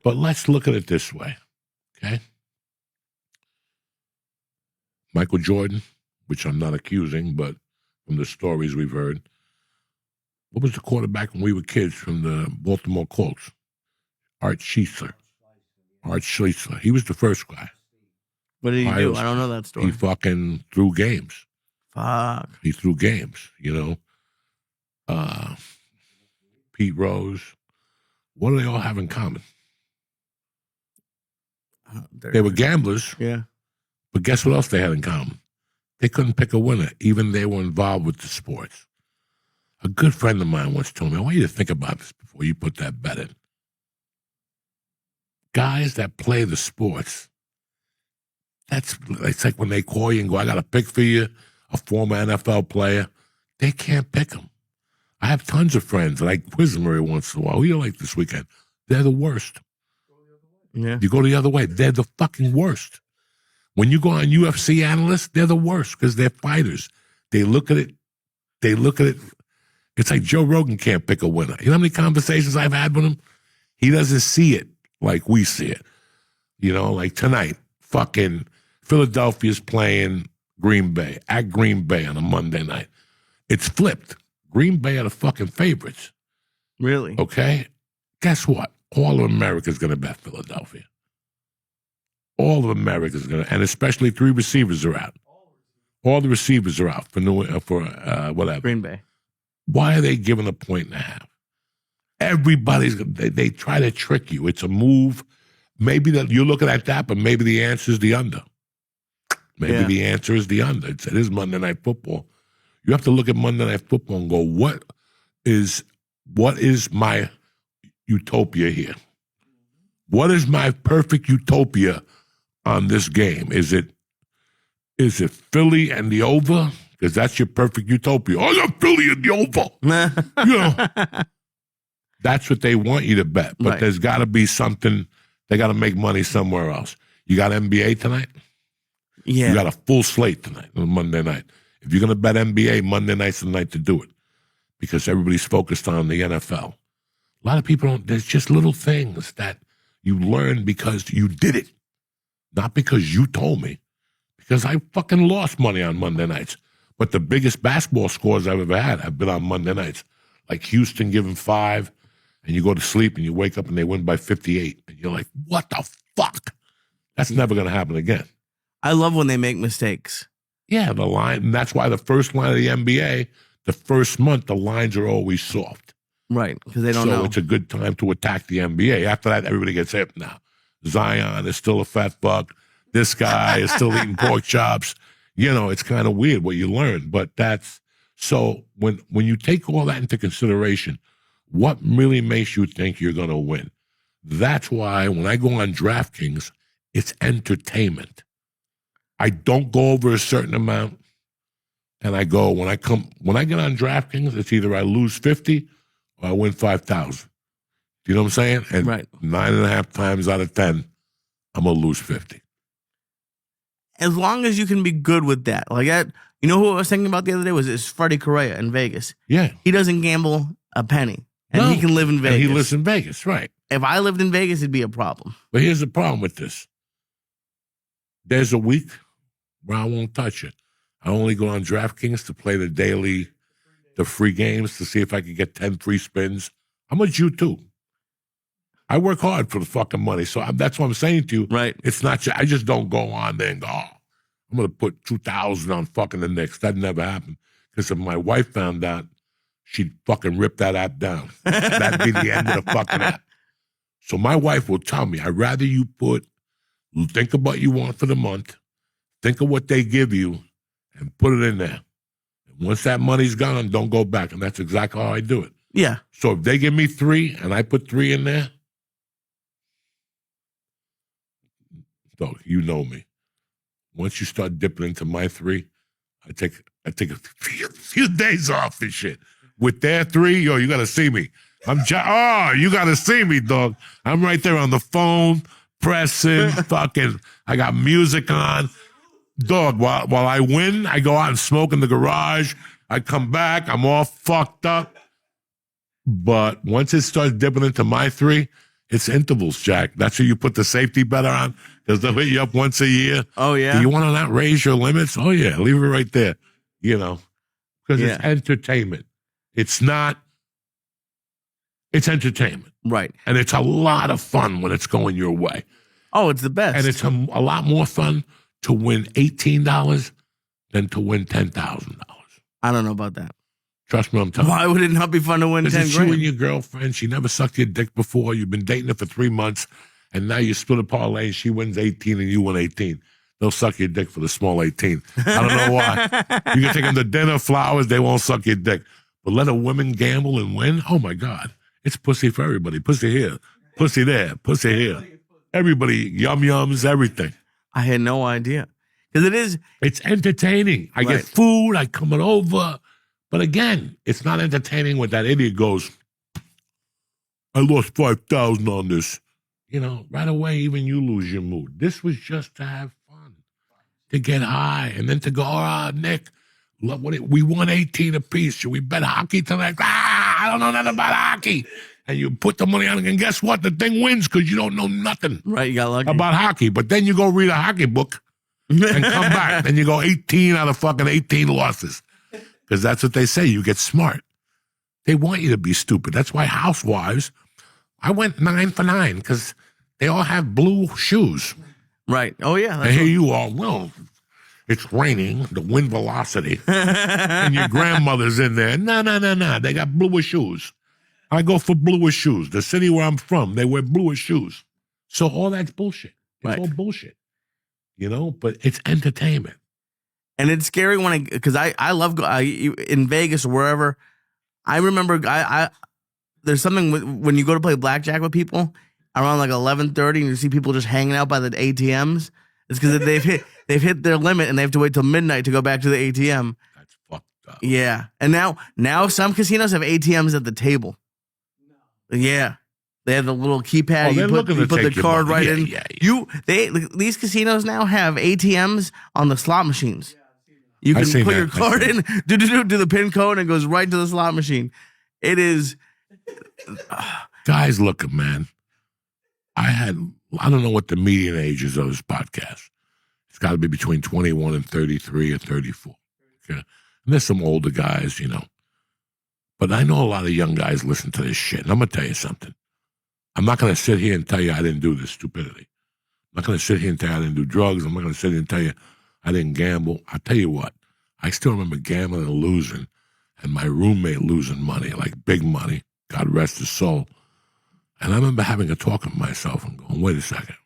But let's look at it this way, okay? Michael Jordan, which I'm not accusing, but from the stories we've heard, what was the quarterback when we were kids from the Baltimore Colts? Art Schliessler. He was the first guy. What did he do? I don't know that story. He fucking threw games. Fuck. He threw games, Pete Rose. What do they all have in common? They were gamblers. Yeah. But guess what else they had in common? They couldn't pick a winner, even they were involved with the sports. A good friend of mine once told me, I want you to think about this before you put that bet in. Guys that play the sports, it's like when they call you and go, I got a pick for you, a former NFL player. They can't pick them. I have tons of friends that I quiz them every once in a while. Who you like this weekend? They're the worst. Yeah. You go the other way, they're the fucking worst. When you go on UFC analysts, they're the worst because they're fighters. They look at it. It's like Joe Rogan can't pick a winner. You know how many conversations I've had with him? He doesn't see it like we see it. Like tonight, fucking Philadelphia's playing Green Bay at Green Bay on a Monday night. It's flipped. Green Bay are the fucking favorites. Really? Okay? Guess what? All of America's going to bet Philadelphia. All of America's going to, and especially 3 receivers are out. All the receivers are out for whatever. Green Bay. Why are they giving a 1.5? Everybody's, they try to trick you. It's a move. Maybe that you're looking at that, but maybe the answer is the under. Maybe the answer is the under. It is Monday Night Football. You have to look at Monday Night Football and go, what is my utopia here? What is my perfect utopia on this game? Is it Philly and the over? Because that's your perfect utopia. Oh, you're Philly and the over. That's what they want you to bet. But there's got to be something. They got to make money somewhere else. You got NBA tonight? Yeah. You got a full slate tonight on Monday night. If you're going to bet NBA, Monday night's the night to do it because everybody's focused on the NFL. A lot of people don't. There's just little things that you learn because you did it, not because you told me. Because I fucking lost money on Monday nights. But the biggest basketball scores I've ever had have been on Monday nights. Like Houston giving 5, and you go to sleep and you wake up and they win by 58. And you're like, what the fuck? That's never going to happen again. I love when they make mistakes. Yeah, the line, and that's why the first line of the NBA, the first month, the lines are always soft. Right, because they don't know. So it's a good time to attack the NBA. After that, everybody gets hip now. Zion is still a fat fuck. This guy is still eating pork chops. It's kind of weird what you learn, but that's so when you take all that into consideration, what really makes you think you're going to win? That's why when I go on DraftKings, it's entertainment. I don't go over a certain amount, and I go when I get on DraftKings, it's either I lose 50 or I win 5,000. Do you know what I'm saying? And 9.5 times out of 10, I'm gonna lose 50. As long as you can be good with that, like that. You know who I was thinking about the other day was Freddie Correa in Vegas. Yeah, he doesn't gamble a penny, and he can live in Vegas. And he lives in Vegas, right? If I lived in Vegas, it'd be a problem. But here's the problem with this. There's a week where I won't touch it. I only go on DraftKings to play the free games to see if I can get 10 free spins. I'm a Jew too. I work hard for the fucking money. So that's what I'm saying to you. Right. It's not, I just don't go on there and go, I'm going to put 2,000 on fucking the Knicks. That never happened. Because if my wife found out, she'd fucking rip that app down. That'd be the end of the fucking app. So my wife will tell me, I'd rather you think of what you want for the month, think of what they give you, and put it in there. And once that money's gone, don't go back. And that's exactly how I do it. Yeah. So if they give me 3 and I put 3 in there, so you know me. Once you start dipping into my 3, I take a few days off and shit. With their 3, you got to see me. you got to see me, dog. I'm right there on the phone, pressing, fucking, I got music on. Dog, while I win, I go out and smoke in the garage. I come back, I'm all fucked up. But once it starts dipping into my 3, it's intervals, Jack. That's where you put the safety bet on, because they'll hit you up once a year. Oh, yeah? Do you want to not raise your limits? Oh, yeah, leave it right there, because it's entertainment. It's not It's entertainment. Right. And it's a lot of fun when it's going your way. Oh, it's the best. And it's a lot more fun to win $18 than to win $10,000. I don't know about that. Trust me, I'm telling you. Why would it not be fun to win 10 It's grand? you and your girlfriend. She never sucked your dick before. You've been dating her for 3 months, and now you split a parlay, and she wins 18 and you win 18. They'll suck your dick for the small 18. I don't know why. You can take them to dinner, flowers, they won't suck your dick. But let a woman gamble and win? Oh, my God. It's pussy for everybody. Pussy here, pussy there, pussy here. Everybody, yum-yums, everything. I had no idea. Because It's entertaining. I get food, I come over. But again, it's not entertaining when that idiot goes, I lost 5,000 on this. You know, right away, even you lose your mood. This was just to have fun, to get high, and then to go, Nick, we won 18 apiece. Should we bet hockey tonight? I don't know nothing about hockey. And you put the money on it, and guess what? The thing wins because you don't know nothing you got lucky. about hockey. But then you go read a hockey book and come back, and you go 18 out of fucking 18 losses. Because that's what they say. You get smart. They want you to be stupid. That's why Housewives, I went 9 for 9 because they all have blue shoes. Right. Oh, yeah. And here you are, well, it's raining, the wind velocity, and your grandmother's in there. No. They got bluer shoes. I go for bluer shoes. The city where I'm from, they wear bluer shoes. So all that's bullshit. It's all bullshit. You know, but it's entertainment. And it's scary because I love in Vegas or wherever. I remember there's something when you go to play blackjack with people around like 11:30 and you see people just hanging out by the ATMs. It's because they've hit their limit and they have to wait till midnight to go back to the ATM. That's fucked up. Yeah, and now some casinos have ATMs at the table. Yeah. They have the little keypad. You put the card right in. These casinos now have ATMs on the slot machines. You can put your card in, do the PIN code, and it goes right to the slot machine. It is. Guys, look, man. I don't know what the median age is of this podcast. It's got to be between 21 and 33 or 34. Okay? And there's some older guys, you know. But I know a lot of young guys listen to this shit. And I'm going to tell you something. I'm not going to sit here and tell you I didn't do this stupidity. I'm not going to sit here and tell you I didn't do drugs. I'm not going to sit here and tell you I didn't gamble. I'll tell you what. I still remember gambling and losing, and my roommate losing money, like big money. God rest his soul. And I remember having a talk with myself and going, wait a second.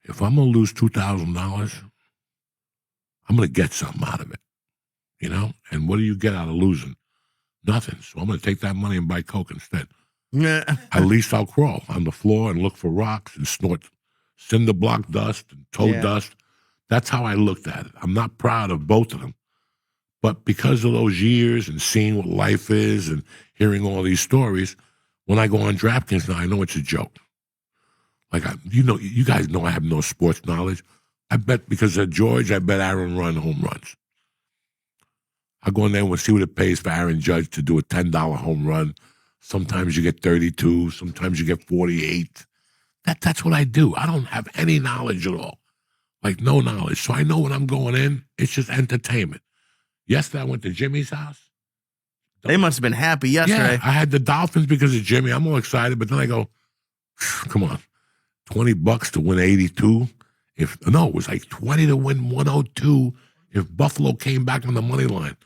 If I'm going to lose $2,000, I'm going to get something out of it. You know? And what do you get out of losing? Nothing. So I'm going to take that money and buy Coke instead. At least I'll crawl on the floor and look for rocks and snort cinder block dust and toe dust. That's how I looked at it. I'm not proud of both of them. But because of those years and seeing what life is and hearing all these stories, when I go on DraftKings now, I know it's a joke. Like, you guys know I have no sports knowledge. I bet because of George, I bet Aaron run home runs. I go in there and we'll see what it pays for Aaron Judge to do a $10 home run. Sometimes you get 32. Sometimes you get 48. That's what I do. I don't have any knowledge at all. Like, no knowledge. So I know when I'm going in, it's just entertainment. Yesterday, I went to Jimmy's house. They must have been happy yesterday. Yeah, I had the Dolphins because of Jimmy. I'm all excited, but then I go, come on, $20 to win 82. It was like 20 to win 102 if Buffalo came back on the money line.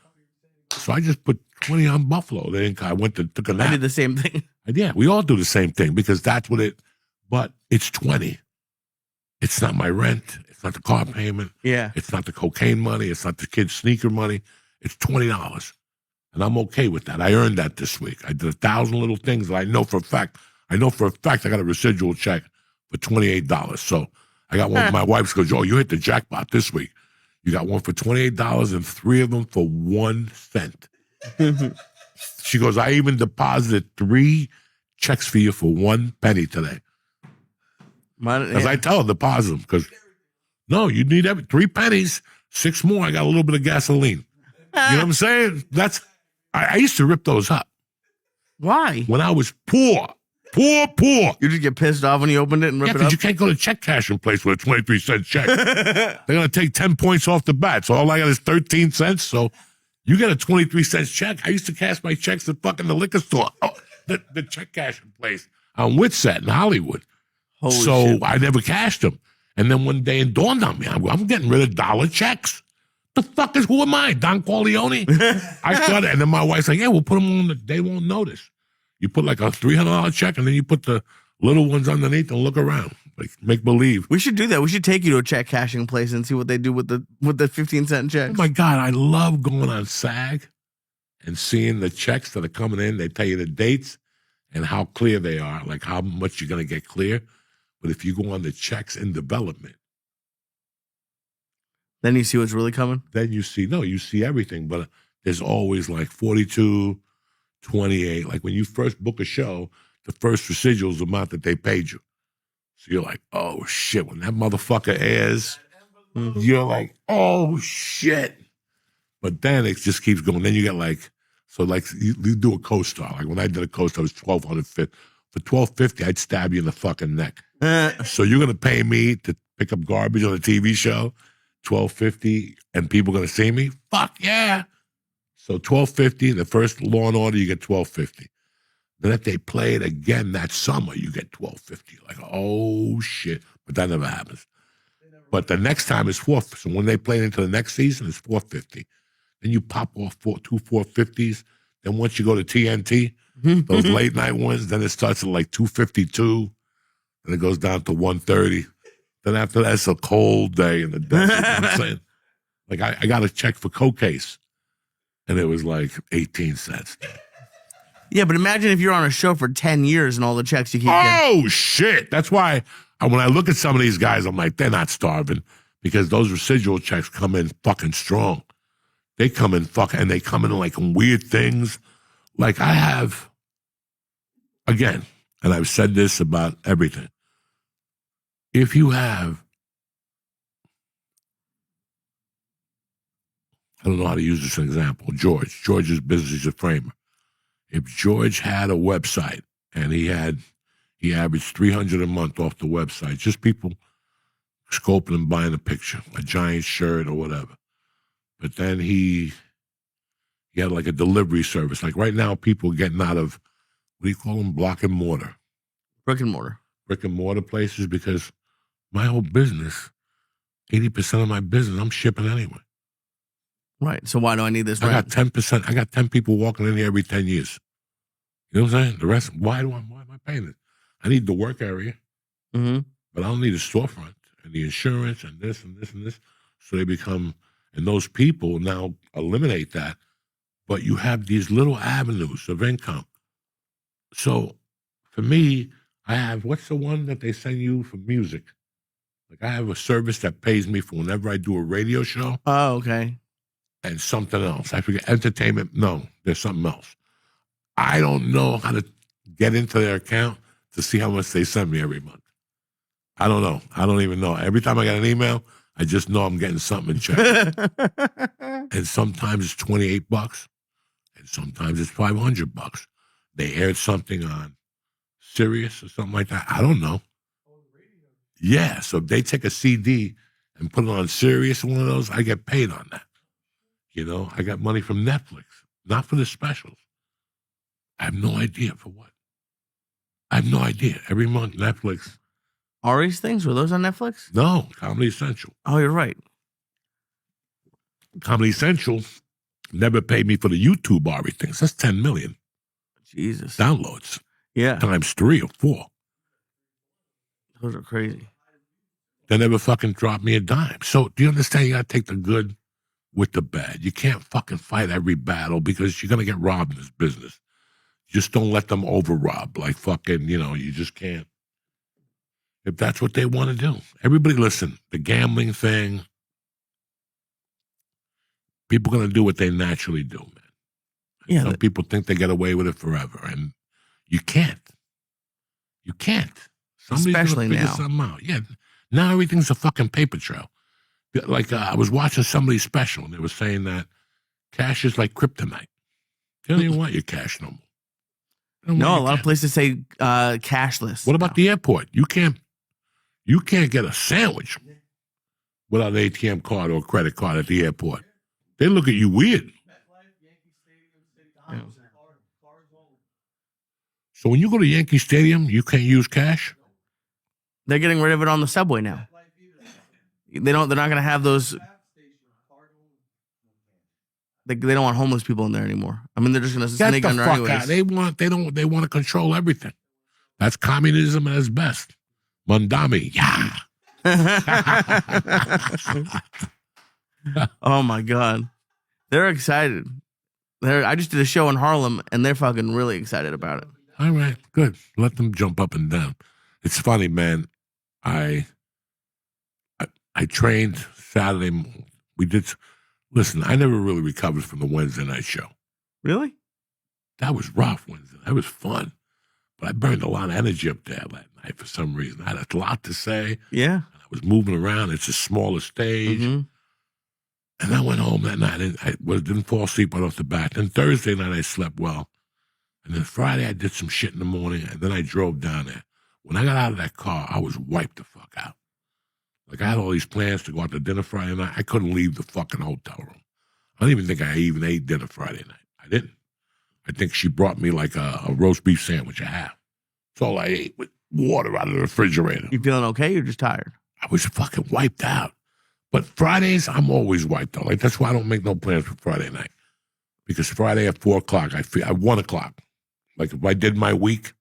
So I just put 20 on Buffalo. I took a nap. I did the same thing. Yeah, we all do the same thing because that's what but it's 20. It's not my rent. It's not the car payment. Yeah. It's not the cocaine money. It's not the kid's sneaker money. It's $20. And I'm okay with that. I earned that this week. I did 1,000 little things that I know for a fact. I got a residual check for $28. So I got one. My wife goes, "Oh, you hit the jackpot this week. You got one for $28 and 3 of them for 1 cent." She goes, "I even deposited 3 checks for you for 1 penny today." Because I tell her deposit them. Because no, you need 3 pennies, 6 more. I got a little bit of gasoline. You know what I'm saying? I used to rip those up. Why? When I was poor. You just get pissed off when you opened it and rip it up? You can't go to check cashing place with a 23-cent check. They're going to take 10 points off the bat. So all I got is 13 cents. So you get a 23-cent check. I used to cash my checks at fucking the liquor store. Oh, the check cashing place on Whitsett in Hollywood. Holy So shit. I never cashed them. And then one day it dawned on me, I'm getting rid of dollar checks. Who am I, Don Corleone? I started, and then my wife's like, yeah, we'll put them on, they won't notice. You put like a $300 check, and then you put the little ones underneath and look around, like make believe. We should do that. We should take you to a check cashing place and see what they do with the 15-cent checks. Oh my God, I love going on SAG and seeing the checks that are coming in. They tell you the dates and how clear they are, like how much you're going to get clear. But if you go on the checks in development, Then you see what's really coming. then you see everything. But there's always like 42, 28. Like when you first book a show, the first residual is the amount that they paid you. So you're like, oh shit. When that motherfucker airs, you're like, oh shit. But then it just keeps going. Then you get like, so like you do a co-star. Like when I did a co-star, it was $1,250. For $1,250, I'd stab you in the fucking neck. So you're gonna pay me to pick up garbage on a TV show, $1,250, and people gonna see me? Fuck yeah! So $1,250. The first Law and Order, you get $1,250. Then if they play it again that summer, you get $1,250. Like, oh shit! But that never happens. But the next time is $450. So when they play it into the next season, it's $450. Then you pop off two $450s. Then once you go to TNT, those late night ones, then it starts at like $252. And it goes down to $130. Then after that, it's a cold day in the desert. You know what I'm saying? Like I got a check for co-case, and it was like 18 cents. Yeah, but imagine if you're on a show for 10 years and all the checks you keep getting. Oh shit! That's why when I look at some of these guys, I'm like, they're not starving because those residual checks come in fucking strong. They come in and they come in like weird things. Like I have, again, and I've said this about everything. If you have, I don't know how to use this as an example, George's business is a framer. If George had a website and he averaged $300 a month off the website, just people scoping and buying a picture, a giant shirt or whatever. But then he had like a delivery service. Like right now, people are getting out of, what do you call them? Block and mortar. Brick and mortar. Brick and mortar places, because my whole business, 80% of my business, I'm shipping anyway. Right. So why do I need this? I got 10%. I got 10 people walking in here every 10 years. You know what I'm saying? The rest, why am I paying it? I need the work area, but I don't need a storefront and the insurance and this and this and this. So they become, and those people now eliminate that. But you have these little avenues of income. So for me, I have, what's the one that they send you for music? Like I have a service that pays me for whenever I do a radio show. Oh, okay. And something else. I forget, entertainment. No, there's something else. I don't know how to get into their account to see how much they send me every month. I don't know. I don't even know. Every time I get an email, I just know I'm getting something in check. And sometimes it's $28, and sometimes it's $500. They aired something on Sirius or something like that. I don't know. Yeah, so if they take a CD and put it on Sirius, one of those, I get paid on that. You know, I got money from Netflix, not for the specials. I have no idea for what. I have no idea. Every month, Netflix. Ari's things, were those on Netflix? No, Comedy Central. Oh, you're right. Comedy Central never paid me for the YouTube Ari things. That's 10 million Jesus. downloads. Yeah. Times 3 or 4. Those are crazy. They never fucking dropped me a dime. So do you understand? You got to take the good with the bad. You can't fucking fight every battle because you're going to get robbed in this business. Just don't let them over-rob. Like fucking, you just can't. If that's what they want to do. Everybody listen, the gambling thing, people going to do what they naturally do, man. Yeah. Some people think they get away with it forever, and you can't. You can't. Somebody's Especially gonna figure now. something out. Yeah, now everything's a fucking paper trail. Like I was watching somebody's special, and they were saying that cash is like kryptonite. They don't even want your cash no more. They don't want No, a your lot of cash. places say cashless. What about the airport? You can't get a sandwich without an ATM card or a credit card at the airport. They look at you weird. Yeah. So when you go to Yankee Stadium, you can't use cash? They're getting rid of it on the subway now. They're not going to have those. They don't want homeless people in there anymore. I mean, they're just going to Get sneak the under fuck anyways. out. They want to control everything. That's communism at its best. Mandami, yeah. Oh my God. They're excited. I just did a show in Harlem and they're fucking really excited about it. All right, good. Let them jump up and down. It's funny, man. I trained Saturday. Listen, I never really recovered from the Wednesday night show. Really? That was rough Wednesday. That was fun. But I burned a lot of energy up there that night for some reason. I had a lot to say. Yeah. I was moving around. It's a smaller stage. Mm-hmm. And I went home that night. I didn't fall asleep right off the bat. Then Thursday night, I slept well. And then Friday, I did some shit in the morning. And then I drove down there. When I got out of that car, I was wiped the fuck out. Like, I had all these plans to go out to dinner Friday night. I couldn't leave the fucking hotel room. I don't even think I even ate dinner Friday night. I didn't. I think she brought me like a roast beef sandwich, a half. That's all I ate with water out of the refrigerator. You feeling okay? You're just tired. I was fucking wiped out. But Fridays, I'm always wiped out. Like, that's why I don't make no plans for Friday night. Because Friday at 4 o'clock, I feel at 1 o'clock. Like, if I did my week,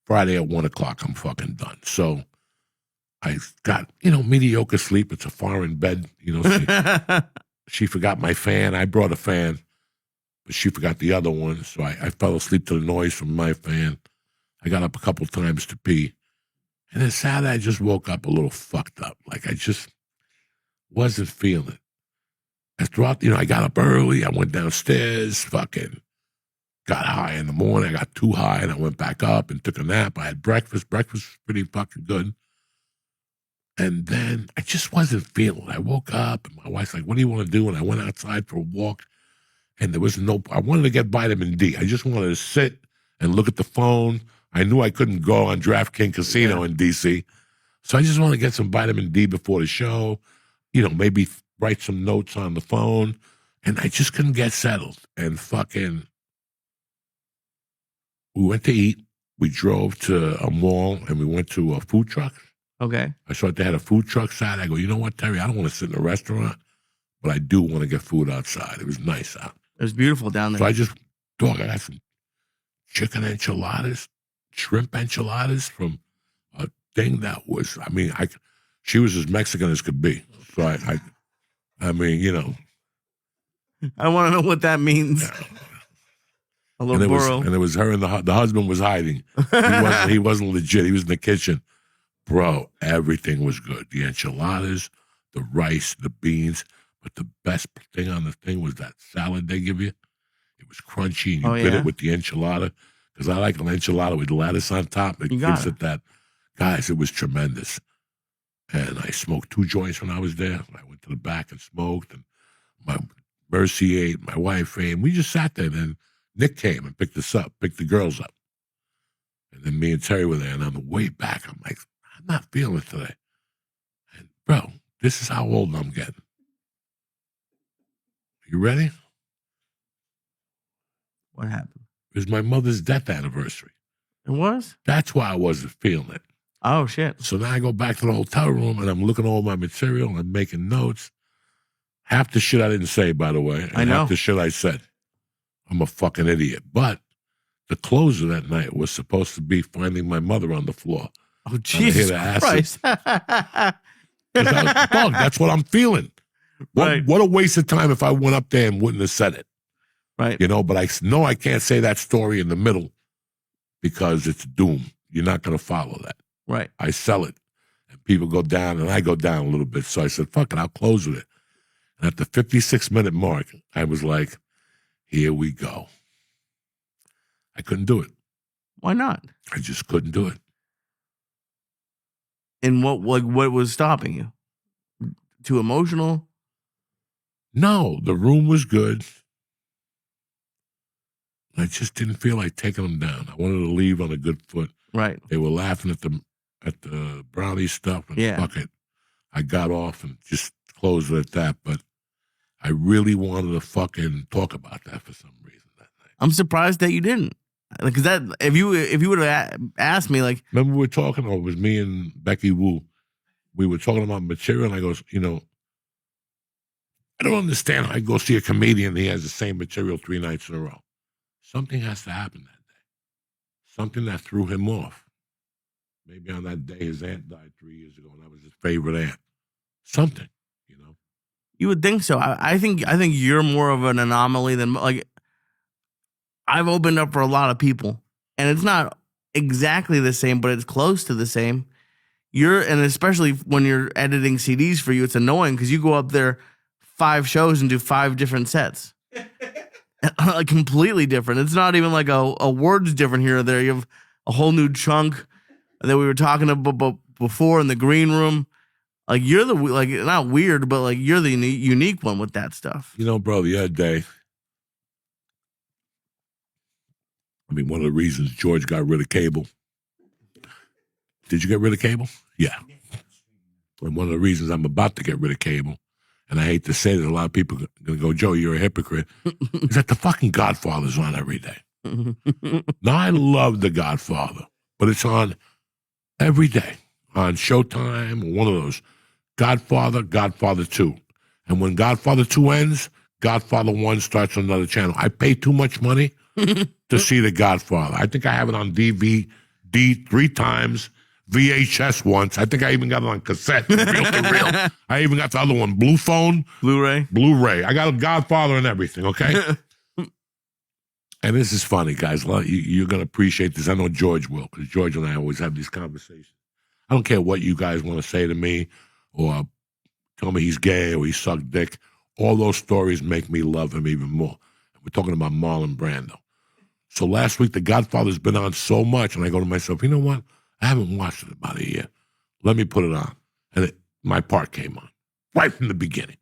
Friday at 1 o'clock, I'm fucking done. So I got, mediocre sleep. It's a foreign bed. She forgot my fan. I brought a fan, but she forgot the other one. So I fell asleep to the noise from my fan. I got up a couple times to pee. And then Saturday, I just woke up a little fucked up. Like, I just wasn't feeling it. And throughout, I got up early. I went downstairs, fucking got high in the morning. I got too high, and I went back up and took a nap. I had breakfast. Breakfast was pretty fucking good. And then I just wasn't feeling it. I woke up, and my wife's like, what do you want to do? And I went outside for a walk, and there was I wanted to get vitamin D. I just wanted to sit and look at the phone. I knew I couldn't go on DraftKings Casino in D.C., so I just wanted to get some vitamin D before the show, maybe write some notes on the phone, and I just couldn't get settled. And fucking, we went to eat. We drove to a mall, and we went to a food truck. Okay. I saw they had a food truck side. I go, you know what, Terry? I don't want to sit in a restaurant, but I do want to get food outside. It was nice out. It was beautiful down there. So I got some chicken enchiladas, shrimp enchiladas from a thing that was, she was as Mexican as could be. So I I want to know what that means. A little burro. And it was her and the husband was hiding. He wasn't legit. He was in the kitchen. Bro, everything was good. The enchiladas, the rice, the beans. But the best thing on the thing was that salad they give you. It was crunchy, and you bit it with the enchilada. Because I like an enchilada with lettuce on top. It gives it that. Guys, it was tremendous. And I smoked 2 joints when I was there. I went to the back and smoked. And my Mercy ate, my wife ate. And we just sat there. And then Nick came and picked us up, picked the girls up. And then me and Terry were there. And on the way back, I'm like, I'm not feeling it today. And, bro, this is how old I'm getting. You ready? What happened? It was my mother's death anniversary. It was? That's why I wasn't feeling it. Oh, shit. So now I go back to the hotel room, and I'm looking at all my material, and I'm making notes. Half the shit I didn't say, by the way. And I know. Half the shit I said. I'm a fucking idiot. But the closer that night was supposed to be finding my mother on the floor. Oh, Jesus Christ. Dog, that's what I'm feeling. What a waste of time if I went up there and wouldn't have said it. Right. But I know I can't say that story in the middle because it's doom. You're not going to follow that. Right. I sell it. And people go down, and I go down a little bit. So I said, fuck it, I'll close with it. And at the 56-minute mark, I was like, here we go. I couldn't do it. Why not? I just couldn't do it. And what was stopping you? Too emotional? No, the room was good. I just didn't feel like taking them down. I wanted to leave on a good foot. Right. They were laughing at the brownie stuff, and fuck it. I got off and just closed it at that, but I really wanted to fucking talk about that for some reason that night. I'm surprised that you didn't. Because that if you would have asked me like, Remember we were talking, or it was me and Becky Wu. We were talking about material, and I goes, I don't understand how I go see a comedian and he has the same material 3 nights in a row. Something has to happen that day. Something that threw him off. Maybe on that day his aunt died 3 years ago, and that was his favorite aunt. Something, you would think so. I think you're more of an anomaly than like. I've opened up for a lot of people, and it's not exactly the same, but it's close to the same. And especially when you're editing CDs for you, it's annoying because you go up there 5 shows and do 5 different sets. Like completely different. It's not even like a word's different here or there. You have a whole new chunk that we were talking about before in the green room. Like you're not weird, but like you're the unique one with that stuff. Bro, the other day, one of the reasons George got rid of cable. Did you get rid of cable? Yeah. And one of the reasons I'm about to get rid of cable, and I hate to say that a lot of people are going to go, Joe, you're a hypocrite, is that the fucking Godfather's on every day. Now, I love The Godfather, but it's on every day on Showtime or one of those. Godfather, Godfather 2. And when Godfather 2 ends, Godfather 1 starts on another channel. I pay too much money to see The Godfather. I think I have it on DVD 3 times, VHS once. I think I even got it on cassette, reel to reel. I even got the other one, Blu-ray. I got a Godfather and everything, okay? And this is funny, guys. You're going to appreciate this. I know George will, because George and I always have these conversations. I don't care what you guys want to say to me or tell me he's gay or he sucked dick. All those stories make me love him even more. We're talking about Marlon Brando. So last week, The Godfather's been on so much, and I go to myself, you know what? I haven't watched it about a year. Let me put it on. And my part came on right from the beginning.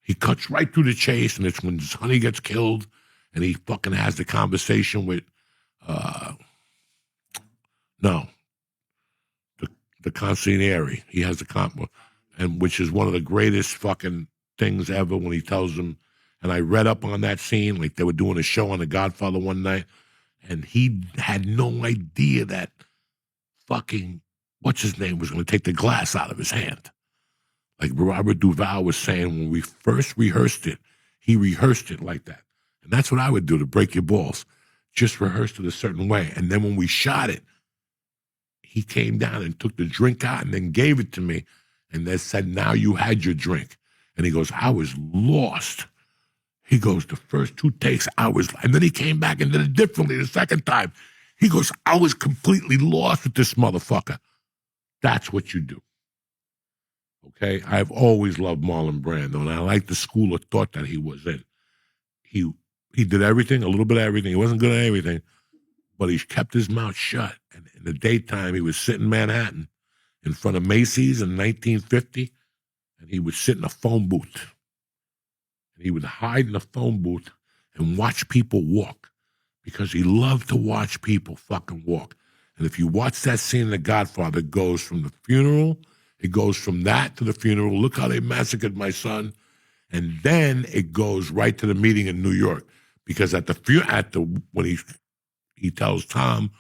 He cuts right through the chase, and it's when Sonny gets killed, and he fucking has the conversation with, the consigliere. He has the and which is one of the greatest fucking things ever when he tells him. And I read up on that scene, like they were doing a show on The Godfather one night, and he had no idea that fucking, what's his name, was going to take the glass out of his hand. Like Robert Duvall was saying, when we first rehearsed it, he rehearsed it like that. And that's what I would do to break your balls. Just rehearsed it a certain way. And then when we shot it, he came down and took the drink out and then gave it to me and then said, now you had your drink. And he goes, I was lost. He goes, the first 2 takes, and then he came back and did it differently the second time. He goes, I was completely lost with this motherfucker. That's what you do. Okay? I've always loved Marlon Brando, and I like the school of thought that he was in. He did everything, a little bit of everything. He wasn't good at everything, but he kept his mouth shut. And in the daytime, he would sit in Manhattan in front of Macy's in 1950, and he would sit in a phone booth. And he would hide in a phone booth and watch people walk because he loved to watch people fucking walk. And if you watch that scene in The Godfather, it goes from the funeral, it goes from that to the funeral. Look how they massacred my son. And then it goes right to the meeting in New York because when he tells Tom,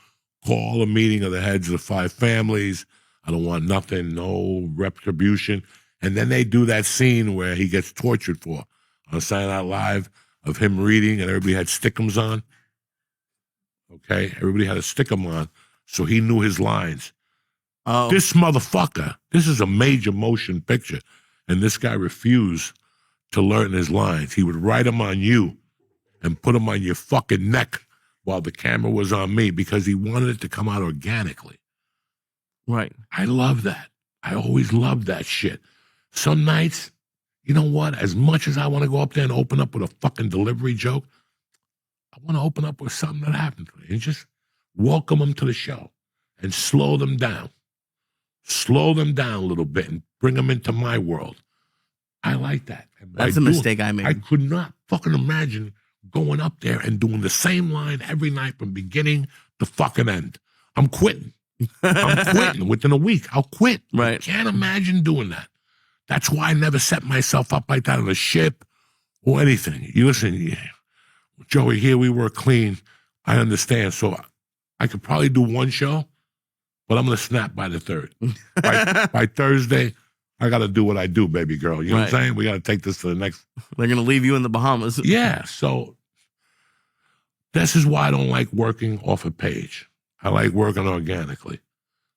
call a meeting of the heads of the 5 families. I don't want nothing, no retribution. And then they do that scene where he gets tortured for on Saturday Night Live of him reading, and everybody had stickums on. Okay? Everybody had a stickum on, so he knew his lines. Oh. This motherfucker, this is a major motion picture, and this guy refused to learn his lines. He would write them on you and put them on your fucking neck while the camera was on me because he wanted it to come out organically. Right. I love that. I always loved that shit. Some nights, you know what? As much as I want to go up there and open up with a fucking delivery joke, I want to open up with something that happened to me and just welcome them to the show and slow them down. Slow them down a little bit and bring them into my world. I like that. That's a mistake I made. I could not fucking imagine going up there and doing the same line every night from beginning to fucking end. I'm quitting. I'm quitting within a week. I'll quit. Right. I can't imagine doing that. That's why I never set myself up like that on a ship or anything. You listen, Joey, here we were clean. I understand. So I could probably do one show, but I'm going to snap by the third. By Thursday, I got to do what I do, baby girl. You know what I'm saying? We got to take this to the next. They're going to leave you in the Bahamas. Yeah. So this is why I don't like working off a page. I like working organically.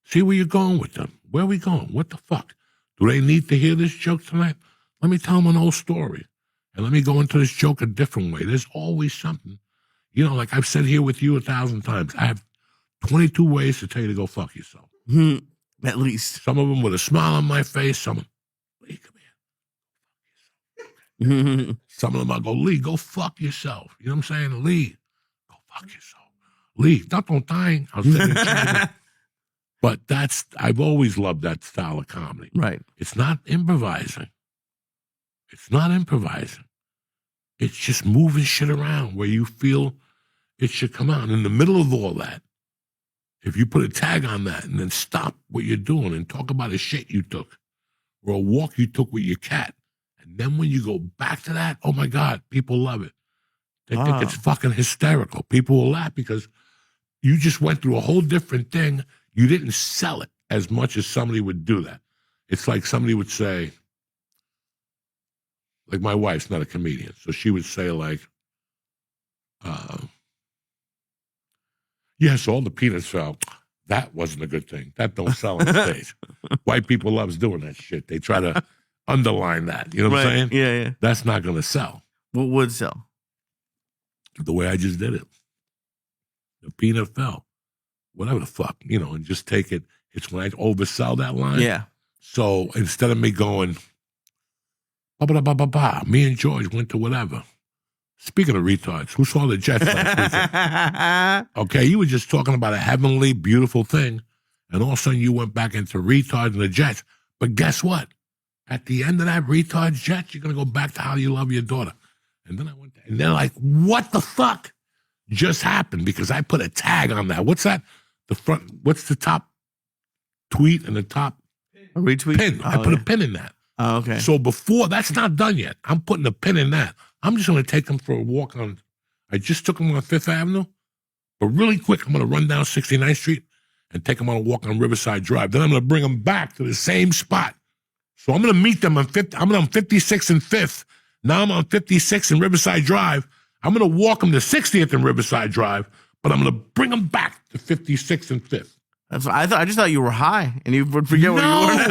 See where you're going with them. Where are we going? What the fuck? Do they need to hear this joke tonight? Let me tell them an old story. And let me go into this joke a different way. There's always something. You know, like I've said here with you 1,000 times, I have 22 ways to tell you to go fuck yourself. At least. Some of them with a smile on my face. Some of them, Lee, come here. Some of them I'll go, Lee, go fuck yourself. You know what I'm saying? Lee, go fuck yourself. Lee, don't dying. I was sitting in China. But I've always loved that style of comedy. Right. It's not improvising. It's not improvising. It's just moving shit around where you feel it should come out. In the middle of all that, if you put a tag on that and then stop what you're doing and talk about a shit you took or a walk you took with your cat, and then when you go back to that, oh my God, people love it. They think it's fucking hysterical. People will laugh because you just went through a whole different thing. You didn't sell it as much as somebody would do that. It's like somebody would say, like my wife's not a comedian, so she would say like, yes, all the peanuts fell. That wasn't a good thing. That don't sell on stage. White people loves doing that shit. They try to underline that. You know what I'm saying? Yeah, yeah. That's not going to sell. What would sell? The way I just did it. The peanut fell. Whatever the fuck, you know, and just take it. It's when I oversell that line. Yeah. So instead of me going, me and George went to whatever. Speaking of retards, who saw the Jets last weekend? Okay, you were just talking about a heavenly, beautiful thing, and all of a sudden you went back into retards and the Jets. But guess what? At the end of that retards Jets, you're going to go back to how you love your daughter. And then I went, and they're like, what the fuck just happened? Because I put a tag on that. What's that? The front, what's the top tweet and the top a retweet? Pin. I put a pin in that. Oh, okay. So before, that's not done yet. I'm putting a pin in that. I'm just going to take them for a walk on. I just took them on Fifth Avenue, but really quick, I'm going to run down 69th Street and take them on a walk on Riverside Drive. Then I'm going to bring them back to the same spot. So I'm going to meet them on 50. I'm on 56th and 5th. Now I'm on 56th and Riverside Drive. I'm going to walk them to 60th and Riverside Drive, but I'm going to bring them back to 56th and 5th. That's what I thought. I just thought you were high and you would forget where you were.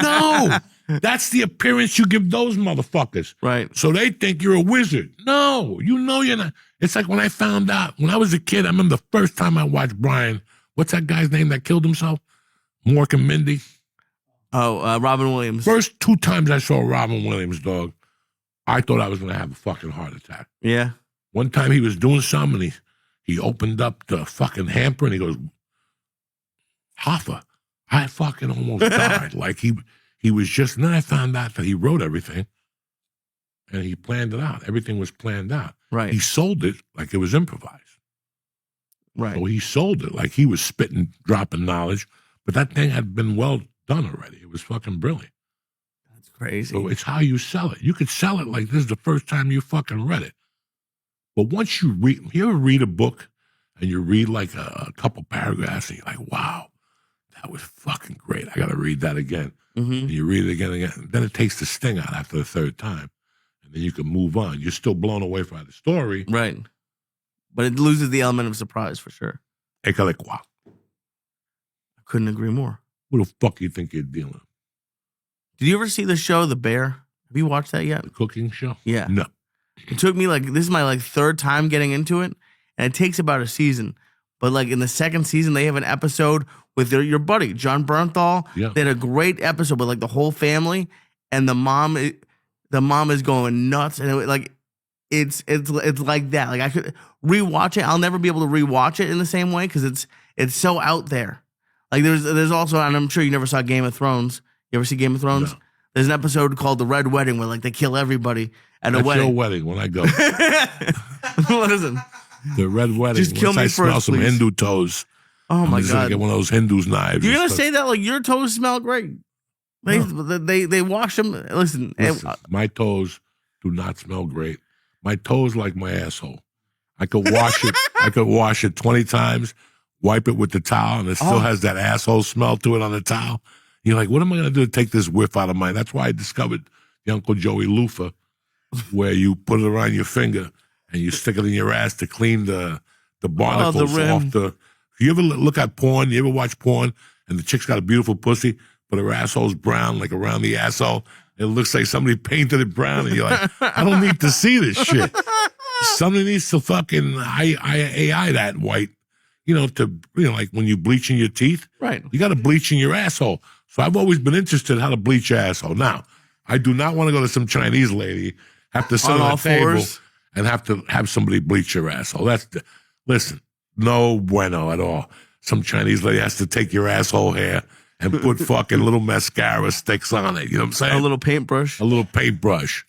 No. That's the appearance you give those motherfuckers. Right. So they think you're a wizard. No, you know you're not. It's like when I found out, when I was a kid, I remember the first time I watched Brian, what's that guy's name that killed himself? Mork and Mindy. Oh, Robin Williams. First 2 times I saw Robin Williams, dog, I thought I was going to have a fucking heart attack. Yeah. One time he was doing something and he opened up the fucking hamper and he goes, Hoffa, I fucking almost died. Like he was just, and then I found out that he wrote everything and he planned it out. Everything was planned out. Right. He sold it like it was improvised. Right. So he sold it like he was spitting, dropping knowledge, but that thing had been well done already. It was fucking brilliant. That's crazy. So it's how you sell it. You could sell it like this is the first time you fucking read it. But once you ever read a book and you read like a couple paragraphs and you're like, wow, that was fucking great. I got to read that again. Mm-hmm. And you read it again and again. Then it takes the sting out after the third time. And then you can move on. You're still blown away by the story. Right. But it loses the element of surprise for sure. Ekalikwa. I couldn't agree more. What the fuck you think you're dealing with? Did you ever see the show The Bear? Have you watched that yet? The cooking show? Yeah. No. It took me this is my third time getting into it, and it takes about a season. But in the second season, they have an episode with your buddy John Bernthal. Yeah. They had a great episode with the whole family, and the mom is going nuts, and it's like that. Like I could rewatch it. I'll never be able to rewatch it in the same way because it's so out there. Like there's also, and I'm sure you never saw Game of Thrones. You ever see Game of Thrones? No. There's an episode called The Red Wedding where they kill everybody at a wedding. Your wedding when I go. Listen. The red wedding. Just kill Once me I smell first, some please. Hindu toes. Oh my I'm just gonna God. get one of those Hindus knives. You're and gonna stuff. say that your toes smell great. They wash them. Listen, My toes do not smell great. My toes like my asshole. I could wash it. I could wash it 20 times, wipe it with the towel, and it still has that asshole smell to it on the towel. You're like, what am I going to do to take this whiff out of mine? That's why I discovered the Uncle Joey loofah, where you put it around your finger and you stick it in your ass to clean the barnacles off the. You ever look at porn? You ever watch porn and the chick's got a beautiful pussy, but her asshole's brown, like around the asshole? It looks like somebody painted it brown, and you're like, I don't need to see this shit. Somebody needs to fucking AI that white, like when you bleaching your teeth. Right. You got to bleach in your asshole. So I've always been interested in how to bleach your asshole. Now, I do not want to go to some Chinese lady, have to sit on a table, and have to have somebody bleach your asshole. Listen, no bueno at all. Some Chinese lady has to take your asshole hair and put fucking little mascara sticks on it. You know what I'm saying? A little paintbrush. A little paintbrush.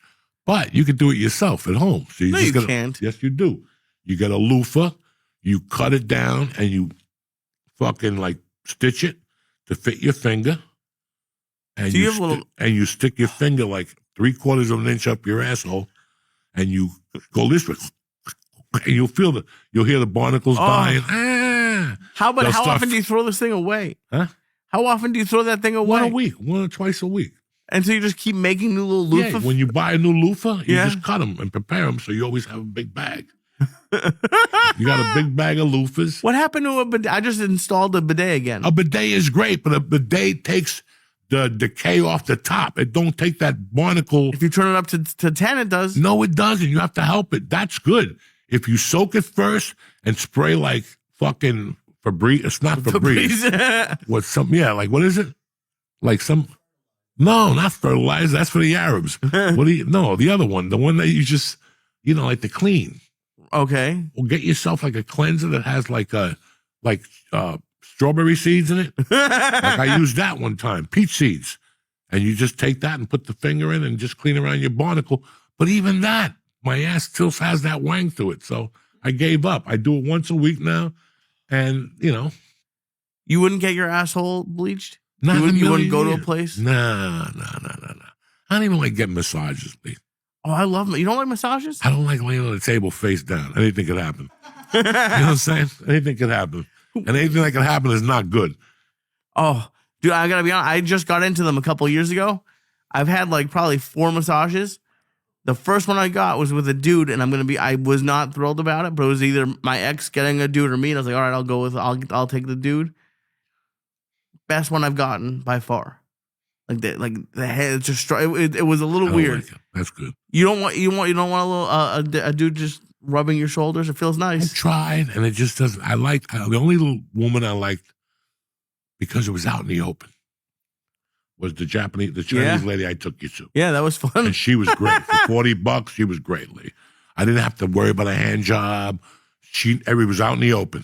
But you can do it yourself at home. So you can't. Yes, you do. You get a loofah, you cut it down, and you fucking like stitch it to fit your finger. And you stick your finger like 3/4 of an inch up your asshole, and you go this way, and you'll hear the barnacles dying. How often do you throw this thing away? Huh? How often do you throw that thing away? 1 a week, 1 or twice a week. And so you just keep making new little loofahs? Yeah, when you buy a new loofah, you just cut them and prepare them so you always have a big bag. You got a big bag of loofahs. What happened to a bidet? I just installed a bidet again. A bidet is great, but a bidet takes the decay off the top. It don't take that barnacle. If you turn it up to 10, it does. No, it doesn't. You have to help it. That's good. If you soak it first and spray like fucking Febreze, it's not Febreze. What is it? Like some... No, not fertilizer. That's for the Arabs. The other one. The one that you just, like to clean. Okay. Well, get yourself like a cleanser that has like strawberry seeds in it. Like I used that one time, peach seeds. And you just take that and put the finger in and just clean around your barnacle. But even that, my ass still has that wang to it. So I gave up. I do it once a week now. And, You wouldn't get your asshole bleached? You wouldn't go to a place? No. I don't even like getting massages, Lee. Oh, I love them. You don't like massages? I don't like laying on the table face down. Anything could happen. You know what I'm saying? Anything could happen. And anything that can happen is not good. Oh, dude, I gotta be honest. I just got into them a couple years ago. I've had like probably 4 massages. The first one I got was with a dude, and I was not thrilled about it, but it was either my ex getting a dude or me. And I was like, all right, I'll take the dude. Best one I've gotten by far. Like the head just it was a little weird. Like it. That's good. You don't want a little a dude just rubbing your shoulders. It feels nice. I tried, and it just doesn't. The only little woman I liked because it was out in the open was the Chinese lady I took you to. Yeah, that was fun. And she was great. For $40, she was great, Lee. I didn't have to worry about a hand job. It was out in the open.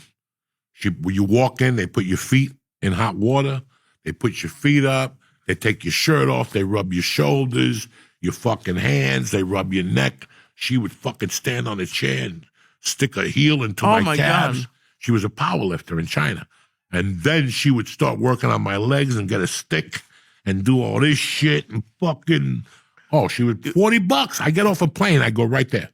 When you walk in, they put your feet in hot water, they put your feet up, they take your shirt off, they rub your shoulders, your fucking hands, they rub your neck. She would fucking stand on a chair and stick her heel into my calves. God. She was a power lifter in China. And then she would start working on my legs and get a stick and do all this shit and fucking... Oh, she was $40. I get off a plane, I go right there.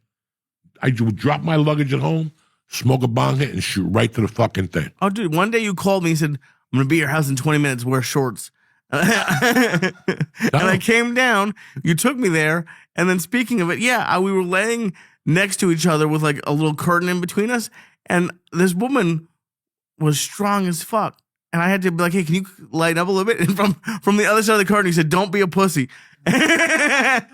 I would drop my luggage at home, smoke a bong hit, and shoot right to the fucking thing. Oh, dude, one day you called me and said, I'm going to be at your house in 20 minutes, wear shorts. And I came down, you took me there, and then speaking of it, we were laying next to each other with like a little curtain in between us, and this woman was strong as fuck. And I had to be like, hey, can you lighten up a little bit? And from the other side of the curtain, he said, don't be a pussy. Dog,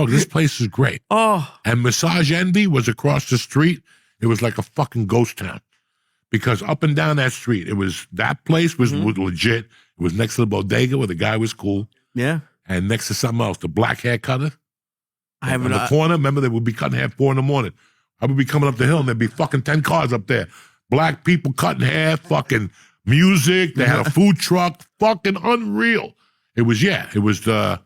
this place is great. Oh. And Massage Envy was across the street. It was like a fucking ghost town. Because up and down that street, that place was legit. It was next to the bodega where the guy was cool. Yeah. And next to something else, the black hair cutter. On the corner, remember they would be cutting hair at 4 a.m. I would be coming up the hill and there'd be fucking 10 cars up there. Black people cutting hair, fucking music. They had a food truck. Fucking unreal. It was the...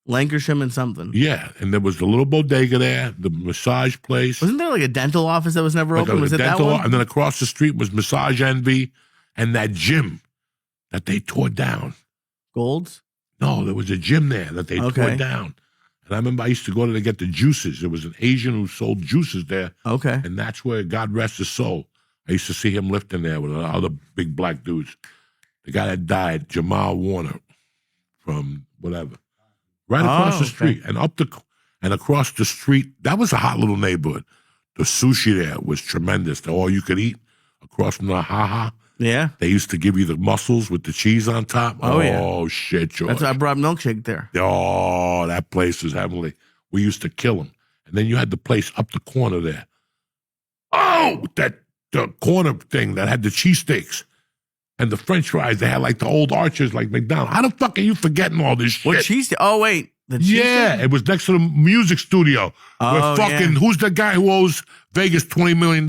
Lancashire and something. Yeah, and there was the little bodega there, the massage place. Wasn't there like a dental office that was never open? Was it that one? And then across the street was Massage Envy and that gym that they tore down. Gold's? No, there was a gym there that they tore down. And I remember I used to go there to get the juices. There was an Asian who sold juices there. Okay. And that's where, God rest his soul, I used to see him lifting there with other big black dudes. The guy that died, Jamal Warner, from whatever. Right across the street. And across the street, that was a hot little neighborhood. The sushi there was tremendous. The all you could eat across from the Ha-Ha. Yeah. They used to give you the mussels with the cheese on top. Oh, yeah. Oh, shit, George. That's why I brought milkshake there. Oh, that place was heavenly. We used to kill them. And then you had the place up the corner there. Oh, the corner thing that had the cheesesteaks and the french fries. They had like the old Archers like McDonald's. How the fuck are you forgetting all this shit? What cheese? Oh, wait. The cheese Yeah, thing? it was next to the music studio. Oh, Who's the guy who owes Vegas $20 million?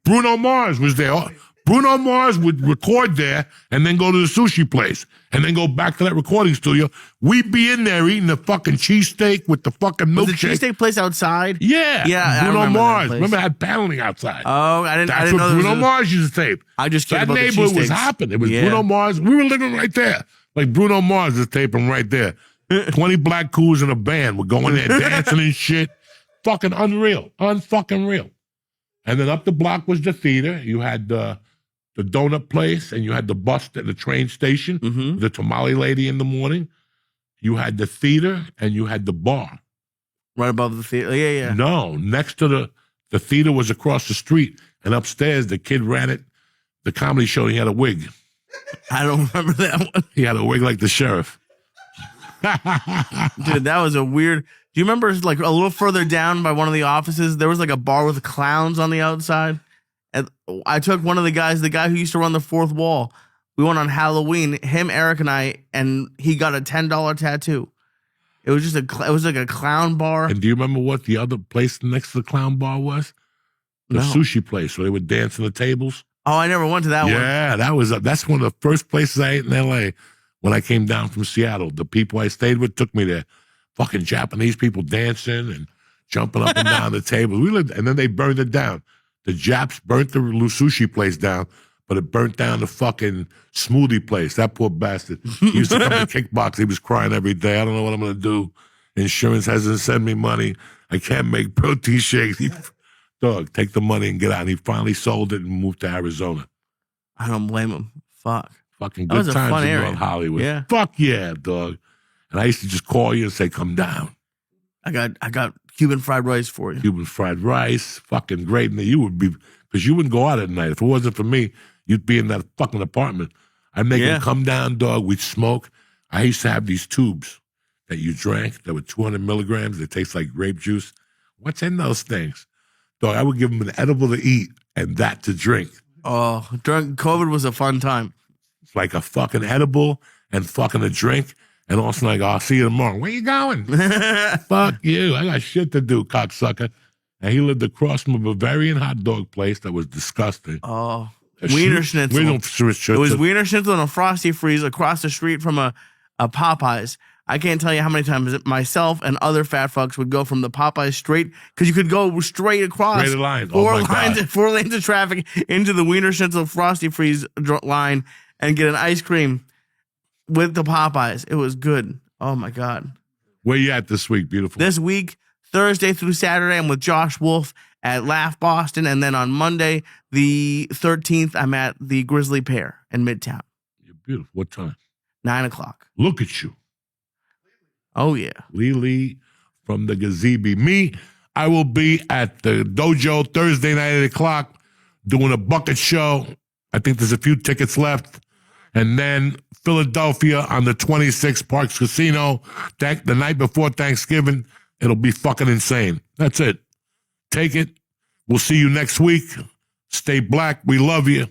Bruno Mars was there. Bruno Mars would record there and then go to the sushi place and then go back to that recording studio. We'd be in there eating the fucking cheesesteak with the fucking Was milkshake. the cheesesteak place outside? Yeah. Yeah, I Bruno remember that Mars. place. Remember, it had paneling outside. Oh, I didn't That's know what there was Bruno Mars used to tape. I just cared That about the neighborhood was cheesesteaks. hopping. It was Yeah. Bruno Mars. We were living right there. Like Bruno Mars is taping right there. 20 black coos in a band were going there dancing and shit. Fucking unreal. Unfucking real. And then up the block was the theater. You had the donut place, and you had the bus at the train station, the tamale lady in the morning. You had the theater, and you had the bar. Right above the theater. Yeah, yeah. No, next to the theater was across the street, and upstairs the kid ran it, the comedy show. He had a wig. I don't remember that one. He had a wig like the sheriff. Dude, that was a weird. Do you remember like a little further down by one of the offices, there was like a bar with clowns on the outside? And I took one of the guy who used to run the fourth wall. We went on Halloween, him, Eric, and I, and he got a $10 tattoo. It was just it was like a clown bar. And do you remember what the other place next to the clown bar was? The sushi place where they would dance on the tables. Oh, I never went to that one. Yeah, that's one of the first places I ate in L.A. when I came down from Seattle. The people I stayed with took me there. Fucking Japanese people dancing and jumping up and down the tables. We lived, and then they burned it down. The Japs burnt the sushi place down, but it burnt down the fucking smoothie place. That poor bastard. He used to come to kickbox. He was crying every day. I don't know what I'm going to do. Insurance hasn't sent me money. I can't make protein shakes. Dog, take the money and get out. And he finally sold it and moved to Arizona. I don't blame him. Fuck. Fucking That good was a times fun in area. North Hollywood. Yeah. Fuck yeah, dog. And I used to just call you and say, come down. I got Cuban fried rice for you. Cuban fried rice, fucking great. And you would be, because you wouldn't go out at night. If it wasn't for me, you'd be in that fucking apartment. I'd make him come down, dog. We'd smoke. I used to have these tubes that you drank that were 200 milligrams. They taste like grape juice. What's in those things? Dog, I would give him an edible to eat and that to drink. Oh, during COVID was a fun time. It's like a fucking edible and fucking a drink. And also like, I'll see you tomorrow. Where you going? Fuck you. I got shit to do, cocksucker. And he lived across from a Bavarian hot dog place that was disgusting. Oh, Wiener Schnitzel. It was Wiener Schnitzel and a Frosty Freeze across the street from a Popeyes. I can't tell you how many times myself and other fat fucks would go from the Popeyes straight, because you could go straight across Straight lines. four lanes of traffic into the Wiener Schnitzel Frosty Freeze line and get an ice cream with the Popeyes. It was good. Oh my God. Where you at this week, beautiful? This week, Thursday through Saturday, I'm with Josh Wolf at Laugh Boston. And then on Monday, the 13th, I'm at the Grizzly Pear in Midtown. You're beautiful. What time? 9:00. Look at you. Oh, yeah. Lily from the Gazebo. Me, I will be at the Dojo Thursday night at 8 o'clock doing a bucket show. I think there's a few tickets left. And then Philadelphia on the 26th, Parks Casino, the night before Thanksgiving. It'll be fucking insane. That's it. Take it. We'll see you next week. Stay black. We love you.